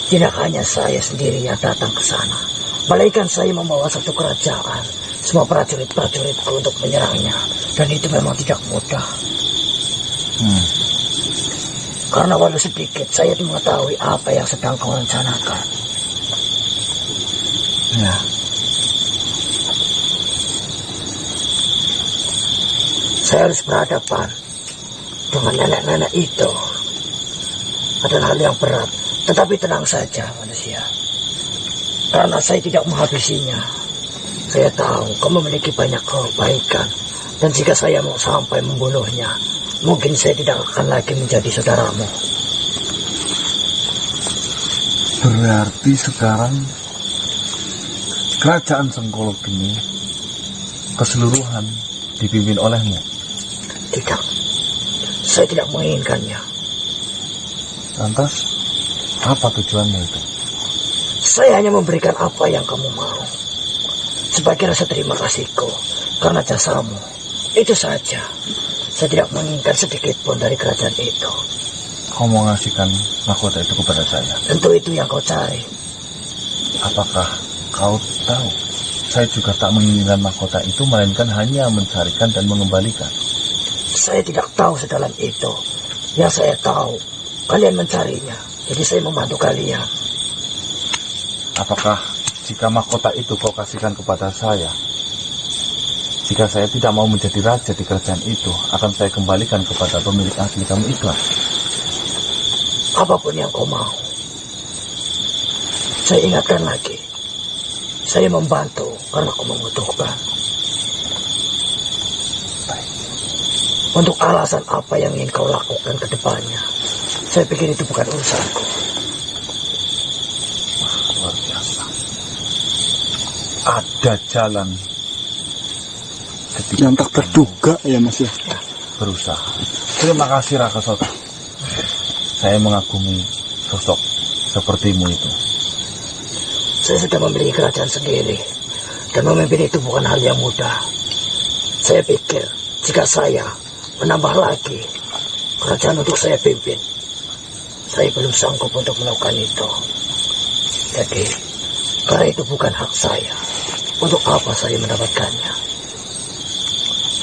Speaker 6: tidak hanya saya sendiri yang datang ke sana. Malaikat saya membawa satu kerajaan, semua prajurit-prajuritku untuk menyerangnya. Dan itu memang tidak mudah. Karena walau sedikit saya mengetahui apa yang sedang kau rencanakan.
Speaker 5: Ya.
Speaker 6: Saya harus berhadapan dengan nenek-nenek itu. Adalah hal yang berat. Tetapi tenang saja manusia. Karena saya tidak menghabisinya. Saya tahu kau memiliki banyak kebaikan. Dan jika saya mau sampai membunuhnya, mungkin saya tidak akan lagi menjadi saudaramu.
Speaker 5: Berarti sekarang kerajaan Sengkolok ini keseluruhan dipimpin olehmu.
Speaker 6: Tidak. Saya tidak menginginkannya.
Speaker 5: Lantas, apa tujuannya itu?
Speaker 6: Saya hanya memberikan apa yang kamu mau. Sebagai rasa terima kasihku karena jasamu. Itu saja. Saya tidak menginginkan sedikit pun dari kerajaan itu.
Speaker 5: Kau mau ngasihkan mahkota itu kepada saya?
Speaker 6: Tentu itu yang kau cari.
Speaker 5: Apakah kau tahu? Saya juga tak menginginkan mahkota itu, melainkan hanya mencarikan dan mengembalikan.
Speaker 6: Saya tidak tahu sedalam itu. Yang saya tahu, kalian mencarinya. Jadi saya membantu kalian.
Speaker 5: Apakah jika mahkota itu kau kasihkan kepada saya
Speaker 2: Jika saya tidak mau menjadi raja di kerajaan itu, akan saya kembalikan kepada pemilik asli. Kamu ikhlas?
Speaker 6: Apapun yang kau mau. Saya ingatkan lagi. Saya membantu karena kau membutuhkan. Untuk alasan apa yang ingin kau lakukan ke depannya, saya pikir itu bukan urusanku.
Speaker 2: Luar biasa. Ada jalan ketika
Speaker 7: Yang tak terduga ya Mas ya.
Speaker 2: berusaha. Terima kasih Raka Sota. Saya mengagumi sosok sepertimu itu.
Speaker 6: Saya sudah memiliki kerajaan sendiri, dan memimpin itu bukan hal yang mudah. Saya pikir jika saya menambah lagi kerajaan untuk saya pimpin, saya belum sanggup untuk melakukan itu. Jadi, karena itu bukan hak saya, untuk apa saya mendapatkannya?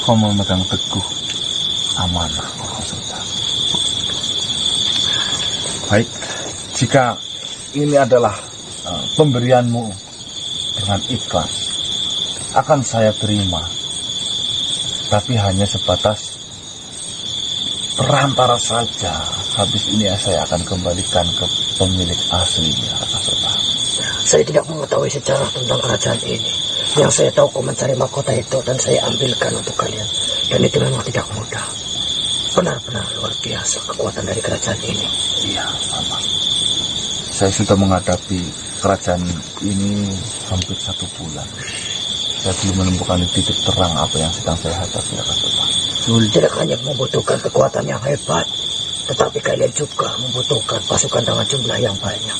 Speaker 2: Kau memegang teguh amanah Raka Sota. Baik, jika ini adalah pemberianmu dengan ikhlas, akan saya terima. Tapi hanya sebatas perantara saja. Habis ini saya akan kembalikan ke pemilik aslinya, Raka Sota.
Speaker 6: Saya tidak mengetahui sejarah tentang kerajaan ini. Yang saya tahu kau mencari mahkota itu dan saya ambilkan untuk kalian. Dan itu memang tidak mudah. Benar-benar luar biasa kekuatan dari kerajaan ini.
Speaker 2: Iya, Paman. Saya sudah menghadapi kerajaan ini hampir 1 bulan. Saya belum menemukan titik terang apa yang sedang saya hadapi, Raka Sota.
Speaker 6: Tidak hanya membutuhkan kekuatan yang hebat, tetapi kalian juga membutuhkan pasukan dengan jumlah yang banyak.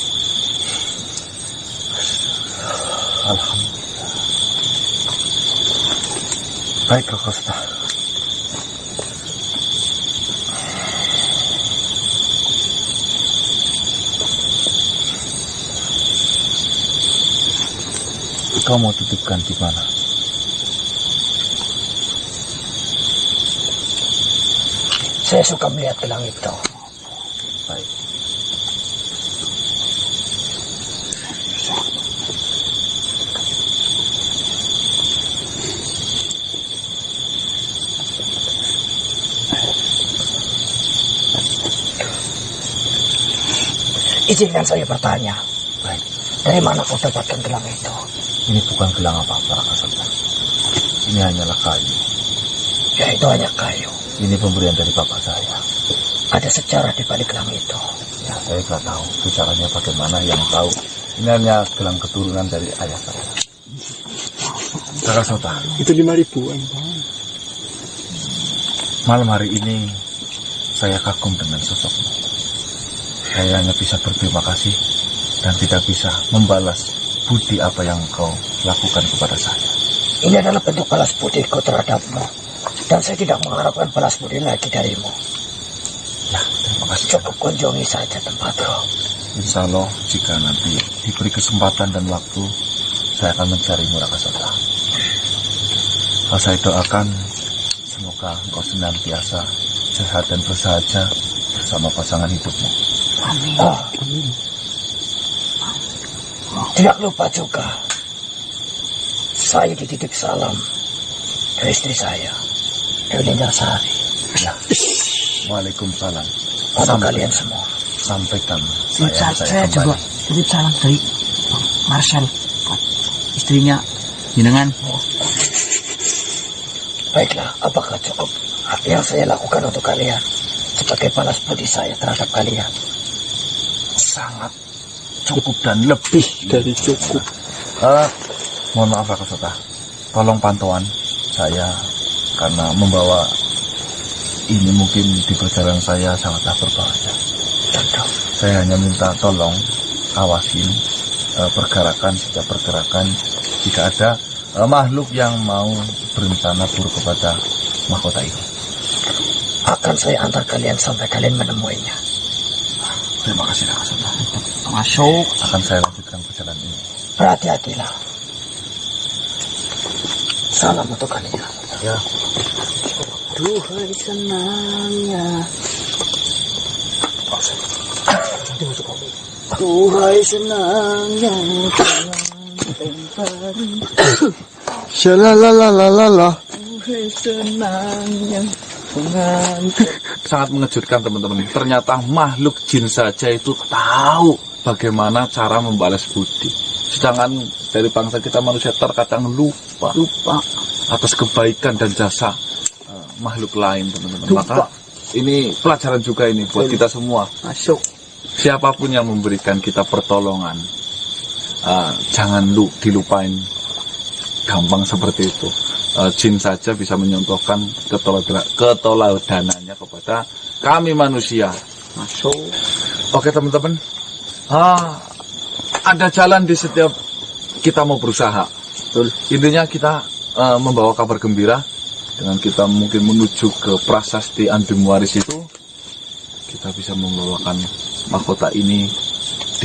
Speaker 2: Alhamdulillah. Baik, Raka Sota. Kau mau titipkan di mana?
Speaker 6: Saya suka melihat gelang itu.
Speaker 2: Baik.
Speaker 6: Izinkan saya bertanya,
Speaker 2: Baik.
Speaker 6: dari mana kau dapatkan gelang itu?
Speaker 2: Ini bukan gelang apa-apa, Raka Sota. Ini hanyalah kayu.
Speaker 6: Ya, itu hanya kayu.
Speaker 2: Ini pemberian dari bapak saya.
Speaker 6: Ada sejarah di balik gelang itu.
Speaker 2: Ya, saya nggak tahu sejarahnya bagaimana. Yang tahu ini hanya gelang keturunan dari ayah saya. Raka Sota,
Speaker 7: Itu 5.000-an Pak.
Speaker 2: malam hari ini saya kagum dengan sosokmu. Saya hanya bisa berterima kasih dan tidak bisa membalas budi apa yang kau lakukan kepada saya.
Speaker 6: Ini adalah bentuk balas budiku terhadapmu. Dan saya tidak mengharapkan balas budi lagi darimu.
Speaker 2: Ya, terima kasih.
Speaker 6: Cukup kunjungi saja tempatku.
Speaker 2: Insya Allah jika nanti diberi kesempatan dan waktu, saya akan mencarimu, Raka Sota. Saya doakan semoga engkau senantiasa sehat dan bersahaja bersama pasangan hidupmu.
Speaker 6: Amin. Tidak lupa juga, saya dititip salam dari istri saya, Dewi Sari.
Speaker 2: Ya. Waalaikumsalam.
Speaker 6: Untuk kalian semua.
Speaker 2: Sampaikan
Speaker 4: Saya
Speaker 2: kembali.
Speaker 4: juga titip salam dari Marcel, istrinya jenengan.
Speaker 6: Baiklah, apakah cukup yang saya lakukan untuk kalian sebagai balas budi saya terhadap kalian?
Speaker 2: Sangat cukup dan lebih
Speaker 7: Dari cukup.
Speaker 2: Mohon maaf Raka Sota, tolong pantauan saya karena membawa ini mungkin di perjalanan saya sangatlah berbahaya. Saya hanya minta tolong awasin pergerakan setiap pergerakan jika ada makhluk yang mau berencana buruk kepada mahkota ini.
Speaker 6: Akan saya antar kalian sampai kalian menemuinya.
Speaker 2: Terima kasih Raka Sota.
Speaker 4: Masuk.
Speaker 2: Akan saya lanjutkan perjalanan ini.
Speaker 6: Berhati-hatilah. Salam untuk kalian.
Speaker 2: Ya.
Speaker 4: Duhai senangnya, duhai senangnya,
Speaker 7: Shalalalalala.
Speaker 6: senangnya.
Speaker 2: Sangat mengejutkan teman-teman. Ternyata makhluk jin saja itu tahu bagaimana cara membalas budi. Sedangkan dari bangsa kita manusia terkadang lupa atas kebaikan dan jasa makhluk lain teman-teman. Maka ini pelajaran juga ini buat kita semua.
Speaker 6: Masuk.
Speaker 2: Siapapun yang memberikan kita pertolongan, jangan dilupain gampang seperti itu. Jin saja bisa menyontohkan keteladanannya kepada kami manusia.
Speaker 6: Masuk.
Speaker 2: Oke teman-teman, ada jalan di setiap kita mau berusaha.
Speaker 6: Betul.
Speaker 2: Intinya kita membawa kabar gembira dengan kita mungkin menuju ke prasasti Andemuaris itu, kita bisa membawakan mahkota ini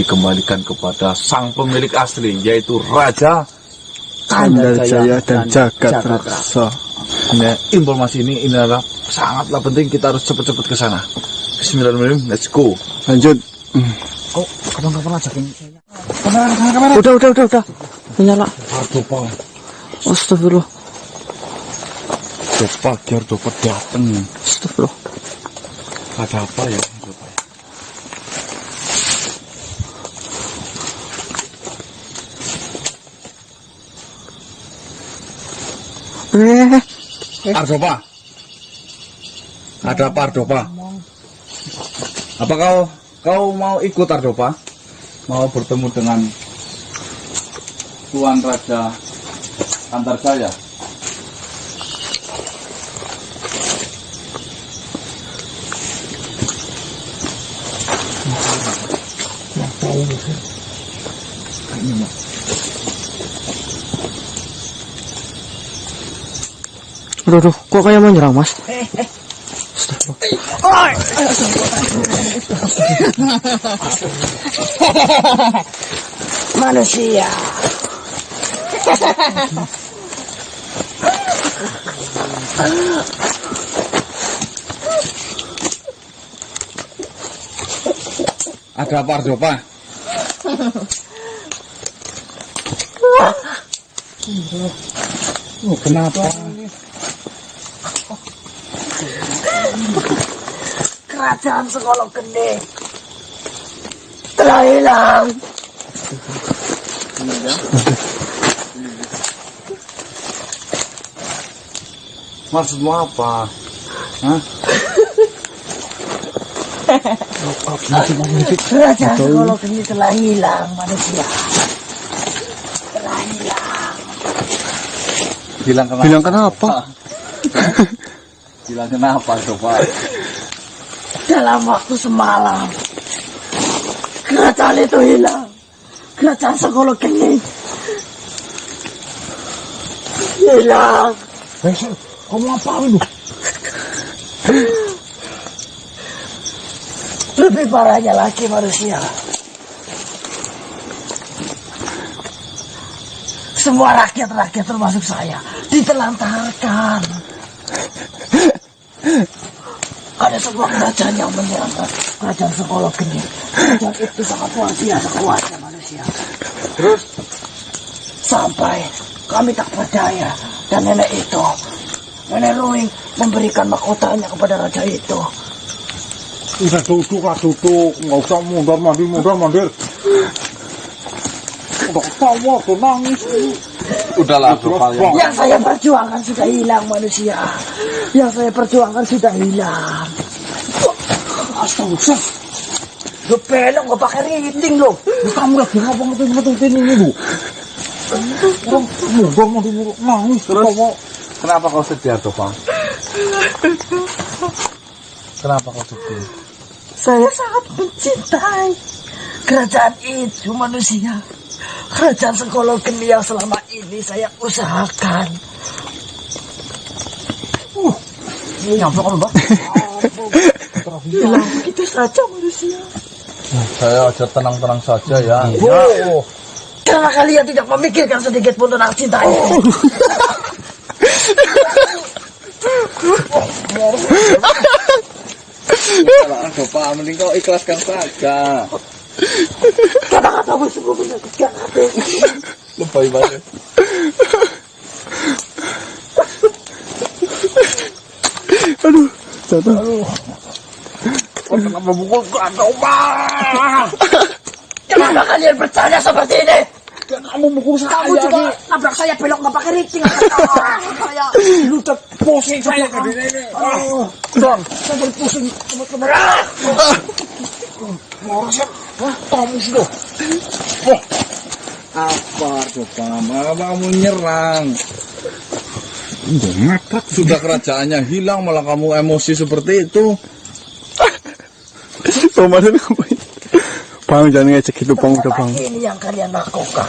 Speaker 2: dikembalikan kepada sang pemilik asli, yaitu Raja
Speaker 7: Jaya dan Jagat Raksa.
Speaker 2: Nah, informasi ini adalah sangatlah penting. Kita harus cepat-cepat ke sana. Bismillahirrahmanirrahim. Let's go.
Speaker 7: Lanjut.
Speaker 3: Oh, kapan-kapan ajakin saya.
Speaker 6: Udah. Menyala.
Speaker 2: Aduh, Pak.
Speaker 6: Astagfirullah.
Speaker 2: Cepat, biar dapat datang.
Speaker 6: Astagfirullah.
Speaker 2: Ada apa ya? Ardopa. Ada apa Ardopa? Apa kau mau ikut Ardopa? Mau bertemu dengan Tuan Raja Antarjaya?
Speaker 6: Aduh, kok kayak mau nyerang, Mas? Manusia.
Speaker 2: Ada apa Ardopa? Kenapa?
Speaker 6: Kerajaan Segolok Gede telah hilang.
Speaker 2: Maksudmu apa? Hah?
Speaker 6: Kerajaan Segolok Gede telah hilang, manusia. Telah hilang.
Speaker 2: Bilang kenapa?
Speaker 7: Bilang kenapa?
Speaker 2: Bilang kenapa Ardopa?
Speaker 6: Dalam waktu semalam, kerajaan itu hilang. Kerajaan Segolok Gede hilang.
Speaker 7: Kamu ngapain lu?
Speaker 6: Lebih parahnya lagi manusia. Semua rakyat-rakyat termasuk saya ditelantarkan. Ada sebuah kerajaan yang menyerang kerajaan Segolok Gede. Kerajaan itu sangat luar biasa kuatnya manusia.
Speaker 2: Terus?
Speaker 6: Sampai kami tak berdaya. Dan nenek Nenek Ruing memberikan mahkotanya kepada raja itu.
Speaker 7: Udah duduk. Nggak usah mundur-mandir. Udah ketawa, udah nangis.
Speaker 2: Udahlah Ardopa.
Speaker 6: Yang saya perjuangkan sudah hilang manusia. Yang saya perjuangkan sudah hilang.
Speaker 7: Astaga,
Speaker 6: Lu pelong gak pakai riting lo.
Speaker 7: kamu lagi ngomong betul-betul ini lu. Orang mundur nangis.
Speaker 2: Terus? Kenapa kau sedih Ardopa? Kenapa kau sedih?
Speaker 6: Saya sangat mencintai kerajaan itu manusia. Kerajaan Segolok Gede yang selama ini saya usahakan.
Speaker 7: Nyampe kalau mbak.
Speaker 6: Hilang begitu saja manusia.
Speaker 2: Saya aja tenang-tenang saja ya.
Speaker 6: Karena kalian tidak memikirkan sedikit pun tentang cinta itu.
Speaker 2: Ardopa, mending kau ikhlaskan saja.
Speaker 6: Kata-katamu sungguh menyakitkan hati.
Speaker 2: Lebay banget. Aduh, jatuh.
Speaker 7: Kenapa mukul kacau, Pak?
Speaker 6: Kenapa kalian bertanya seperti ini?
Speaker 7: Kamu mukul saya.
Speaker 6: Kamu juga nabrak saya belok nggak pakai riting. Saya
Speaker 7: Lu pusing saya ke ini. Don, saya jadi pusing teman-teman. Mau rasanya, kamu sudah.
Speaker 2: Apa coba? Kamu nyerang.
Speaker 7: Udah ngepet.
Speaker 2: Sudah kerajaannya hilang, malah kamu emosi seperti itu.
Speaker 3: Ramadan ngapain? Bang, jangan ngecek itu, Bang. Udah, Bang.
Speaker 6: ini yang kalian lakukan.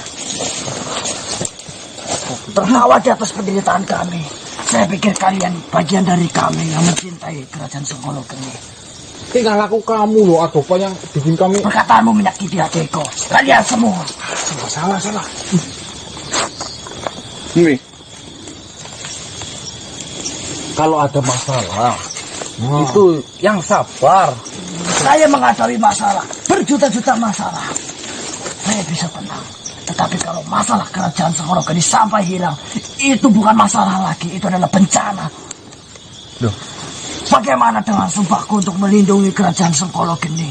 Speaker 6: Tertawa di atas penderitaan kami. Saya pikir kalian bagian dari kami yang mencintai kerajaan Sengkolo Geni.
Speaker 7: Tinggal aku kamu loh, Adopa yang bikin kami.
Speaker 6: Perkataanmu menyakiti hatiku. Kalian semua.
Speaker 7: Salah.
Speaker 2: Nih,
Speaker 7: Kalau ada masalah, itu yang sabar.
Speaker 6: Saya menghadapi masalah, berjuta-juta masalah. Saya bisa tenang. Tetapi kalau masalah kerajaan Sengkolo Geni sampai hilang, itu bukan masalah lagi, itu adalah bencana.
Speaker 2: Loh.
Speaker 6: Bagaimana dengan sumpahku untuk melindungi kerajaan Sengkolo Geni?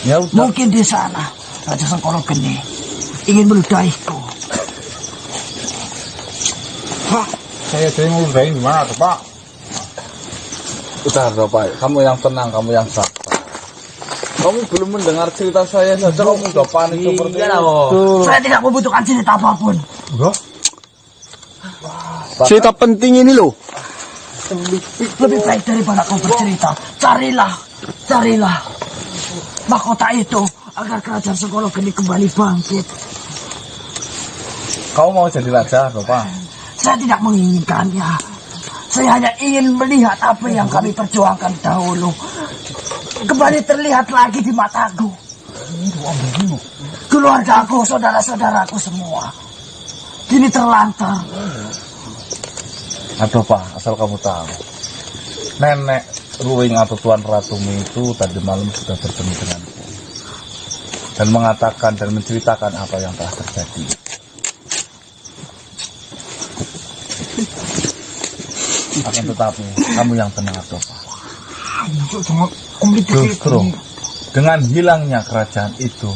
Speaker 2: ya udah.
Speaker 6: Mungkin di sana Raja Sengkolo Geni ingin meludahiku.
Speaker 7: Hah, saya jadi ngudahin gimana tuh, Pak?
Speaker 2: Udah, Pak. Kamu yang tenang, kamu yang sabar. Kamu belum mendengar cerita saya saja, kamu udah panik seperti itu.
Speaker 6: Saya tidak membutuhkan cerita apapun.
Speaker 7: Enggak.
Speaker 3: Cerita penting ini loh.
Speaker 6: Lebih baik daripada kau bercerita, carilah mahkota itu agar kerajaan Sengkolo Geni kembali bangkit.
Speaker 2: Kau mau jadi raja, Pak?
Speaker 6: Saya tidak menginginkannya. Saya hanya ingin melihat apa yang kami perjuangkan dahulu kembali terlihat lagi di mataku. Keluargaku, saudara-saudaraku semua kini terlantar.
Speaker 2: Aduh, Pak, asal kamu tahu, Nenek Ruwing atau Tuan Ratumu itu tadi malam sudah bertemu denganku dan mengatakan dan menceritakan apa yang telah terjadi. Akan tetapi kamu yang tenang, Pak. Justru dengan hilangnya kerajaan itu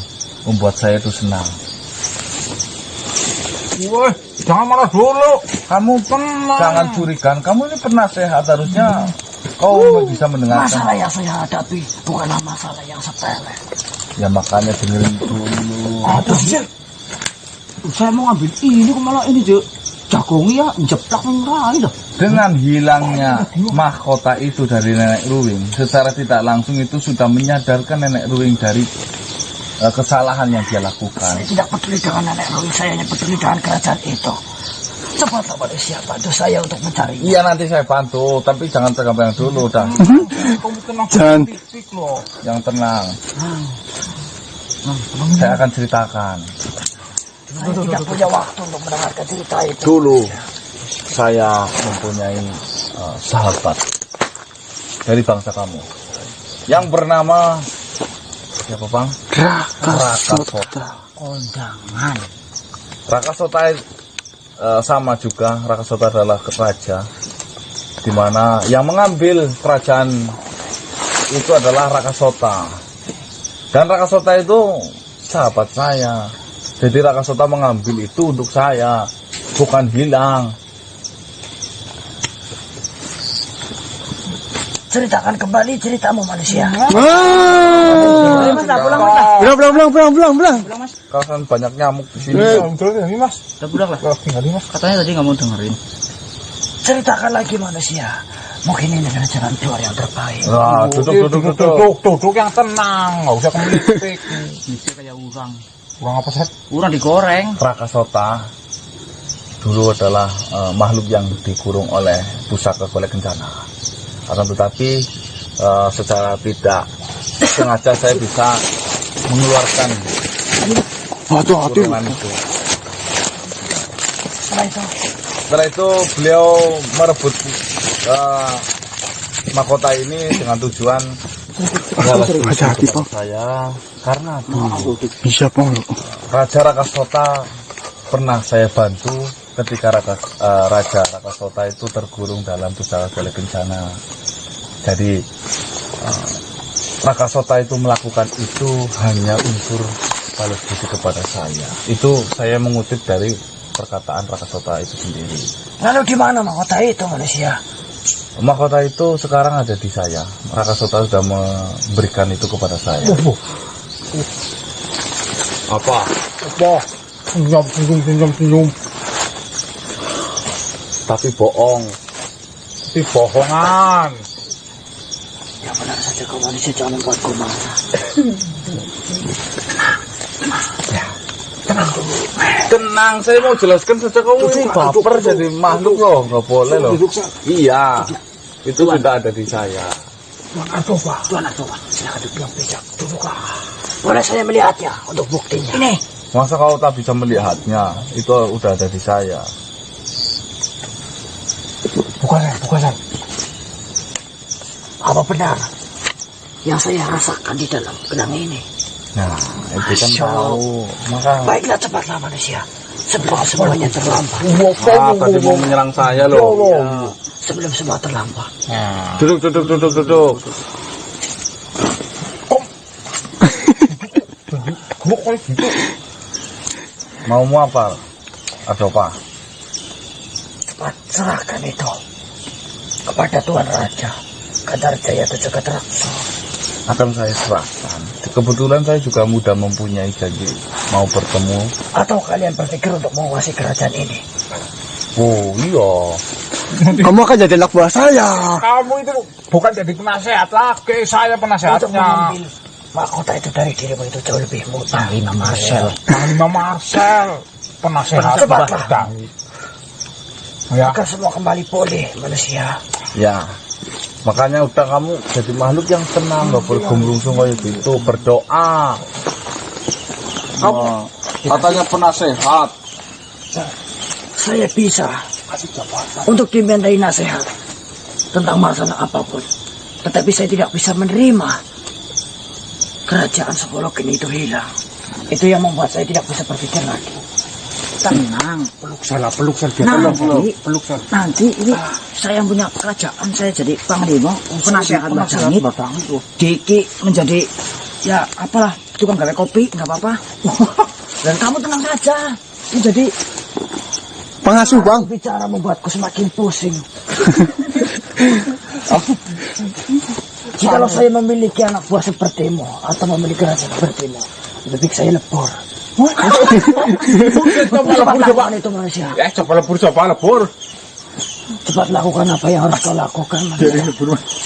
Speaker 2: membuat saya itu senang.
Speaker 7: Wah, jangan marah dulu.
Speaker 2: Kamu jangan curigaan. Kamu ini pernah sehat, harusnya kau bisa mendengarkan.
Speaker 6: Masalah yang saya hadapi bukanlah masalah yang sepele.
Speaker 2: Ya makanya dengerin dulu.
Speaker 7: Aduh, sih. Saya mau ngambil ini kok malah ini jagongi ya jeplak ngerai dah.
Speaker 2: Dengan hilangnya mahkota itu dari Nenek Ruwing, secara tidak langsung itu sudah menyadarkan Nenek Ruwing dari kesalahan yang dia lakukan.
Speaker 6: Saya tidak peduli dengan Nenek Ruwing, saya hanya peduli dengan kerajaan itu. Cepat pada siapa bantu saya untuk mencari.
Speaker 2: Iya, nanti saya bantu, tapi jangan tegang dulu dah.
Speaker 7: Kamu tenang
Speaker 3: Jangan.
Speaker 7: titik loh.
Speaker 2: Yang tenang. Saya akan ceritakan.
Speaker 6: Saya tidak punya waktu untuk mendengarkan cerita itu.
Speaker 2: Dulu saya mempunyai sahabat dari bangsa kamu yang bernama siapa, Bang? Rakasota.
Speaker 6: Kondangan.
Speaker 2: Rakasota sama juga. Rakasota adalah raja di mana yang mengambil kerajaan itu adalah Rakasota, dan Rakasota itu sahabat saya. Jadi Rakasota mengambil itu untuk saya, bukan hilang.
Speaker 6: Ceritakan kembali ceritamu manusia.
Speaker 3: Pulang.
Speaker 2: Kau kan banyak nyamuk di sini.
Speaker 7: Betul ini Mas.
Speaker 4: Udah pulang lah.
Speaker 7: Tinggal ini Mas.
Speaker 4: Katanya tadi nggak mau dengerin.
Speaker 6: Ceritakan lagi manusia. Mungkin ini adalah jalan keluar yang terbaik.
Speaker 2: Nah,
Speaker 7: Duduk yang tenang, nggak usah kemelik.
Speaker 4: Bisa kayak urang.
Speaker 7: Kurang apa sih?
Speaker 4: Urang digoreng.
Speaker 2: Rakasota dulu adalah makhluk yang dikurung oleh pusaka golek kencana. Akan tetapi secara tidak sengaja saya bisa mengeluarkan kurungan itu. Setelah itu beliau merebut mahkota ini dengan tujuan
Speaker 3: Hati-hati, Pak.
Speaker 2: saya, karena dulu
Speaker 3: Bisa, Bang.
Speaker 2: Raja Rakasota pernah saya bantu ketika Raja Rakasota itu tergurung dalam pusaka Gale Kencana. Jadi Rakasota itu melakukan itu hanya unsur balas budi kepada saya. Itu saya mengutip dari perkataan Rakasota itu sendiri.
Speaker 6: Lalu di mana mahkota itu manusia?
Speaker 2: Mahkota itu sekarang ada di saya. Rakasota sudah memberikan itu kepada saya.
Speaker 5: Apa? Senyum. Tapi bohong. Tapi bohongan.
Speaker 6: Ya benar saja kau manusia jangan membuatku marah.
Speaker 2: Tenang, saya mau jelaskan saja, kamu ini baper jadi makhluk loh, nggak boleh loh. Iya, itu sudah ada di saya.
Speaker 6: Tuan Artoba, silakan duduk yang bijak. Duduklah. Boleh saya melihatnya untuk buktinya. Ini.
Speaker 2: Masa kau tak bisa melihatnya? Itu udah ada di saya.
Speaker 6: Bukan. Apa benar yang saya rasakan di dalam genang ini?
Speaker 2: Nah, itu kan tahu. Maka
Speaker 6: Baiklah, cepatlah manusia. Sebelum semuanya terlambat.
Speaker 2: tadi mau menyerang saya loh.
Speaker 6: Sebelum semua terlambat.
Speaker 2: Duduk. Mau apa? Ada apa?
Speaker 6: Cepat serahkan itu kepada Tuan Raja Gandarjaya Tujuh-Raksa.
Speaker 2: Akan saya serahkan. Kebetulan saya juga mudah mempunyai janji mau bertemu.
Speaker 6: Atau kalian berpikir untuk menguasai kerajaan ini?
Speaker 2: Oh iya.
Speaker 3: Kamu akan jadi anak buah saya.
Speaker 5: Kamu itu bukan jadi penasehat lagi, saya
Speaker 6: Untuk
Speaker 5: penasehatnya.
Speaker 6: mengambil mahkota itu dari dirimu itu jauh lebih mudah.
Speaker 4: Panglima Marcel.
Speaker 5: Panglima Marcel, penasehat
Speaker 6: Cepatlah.
Speaker 5: sedang. Ya,
Speaker 6: Agar semua kembali pulih manusia.
Speaker 2: Ya. Makanya udah kamu jadi makhluk yang tenang, nggak boleh gumrungsung kayak gitu, berdoa. Kamu katanya penasehat.
Speaker 6: Saya bisa untuk dimintai nasihat tentang masalah apapun. Tetapi saya tidak bisa menerima kerajaan Sepolokin itu hilang. Itu yang membuat saya tidak bisa berpikir lagi.
Speaker 4: Tenang.
Speaker 5: peluk saya
Speaker 4: Nanti ini saya yang punya kerajaan, saya jadi panglima, penasehat Majangit. Diki menjadi ya apalah, tukang gawe kopi, nggak apa-apa. Dan kamu tenang saja. Ini jadi
Speaker 3: Pengasuh, Bang.
Speaker 6: Bicara membuatku semakin pusing. Jikalau saya memiliki anak buah sepertimu atau memiliki raja sepertimu, lebih baik saya lebur. Cepat lakukan itu manusia.
Speaker 5: coba lebur.
Speaker 6: Cepat lakukan apa yang harus kau lakukan manusia.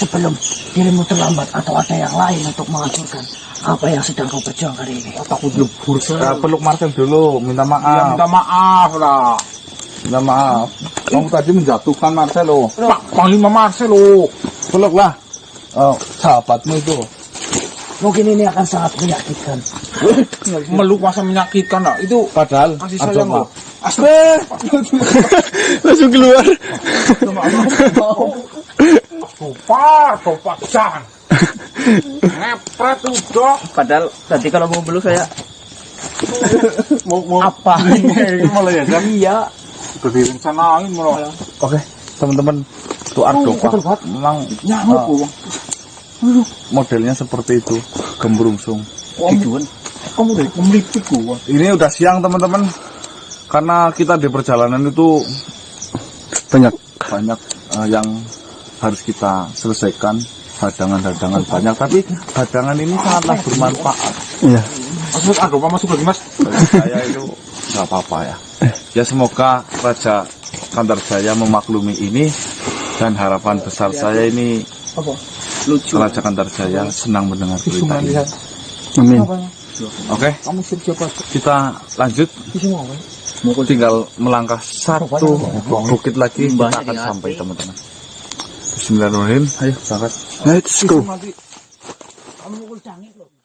Speaker 6: Sebelum dirimu terlambat atau ada yang lain untuk menghancurkan apa yang sedang kau perjuangkan ini.
Speaker 5: Takut lebur saya.
Speaker 2: Peluk Marcel dulu, minta
Speaker 5: Ya,
Speaker 2: maaf.
Speaker 5: minta maaf lah.
Speaker 2: Minta maaf. Kamu tadi menjatuhkan Marcel loh.
Speaker 5: Panglima Marcel loh.
Speaker 2: Peluklah. Sahabatmu itu.
Speaker 6: Mungkin ini akan sangat menyakitkan.
Speaker 5: Meluk masa menyakitkan lah. Itu
Speaker 2: Padahal
Speaker 5: kasih
Speaker 2: ada
Speaker 5: sayang
Speaker 2: apa?
Speaker 5: loh. Astaga.
Speaker 3: Langsung keluar.
Speaker 5: Topak jangan. Ngepret udah.
Speaker 4: Padahal tadi kalau mau beluk saya
Speaker 2: Mau
Speaker 4: apa?
Speaker 2: mulai ya kan?
Speaker 4: Iya.
Speaker 5: Direncanain malah.
Speaker 2: Oke, teman-teman, itu Ardopa memang modelnya seperti itu, gembrungsung.
Speaker 5: Kamu dari pemlipik gua.
Speaker 2: Ini udah siang teman-teman, karena kita di perjalanan itu
Speaker 3: Banyak.
Speaker 2: yang harus kita selesaikan, hadangan-hadangan banyak, tapi hadangan ini sangatlah bermanfaat.
Speaker 3: Iya.
Speaker 5: Maksud Ardopa masuk lagi mas.
Speaker 2: Bagi saya itu nggak apa-apa ya. Ya semoga Raja Gandarjaya memaklumi ini, dan harapan besar saya ini
Speaker 4: Lucu.
Speaker 2: Raja Gandarjaya senang mendengar berita ini.
Speaker 3: Amin.
Speaker 2: Oke, kita lanjut. Tinggal melangkah satu bukit lagi, kita akan sampai teman-teman. Bismillahirrahmanirrahim. Ayo berangkat.
Speaker 3: Let's go.
Speaker 6: Kamu mukul dangit loh.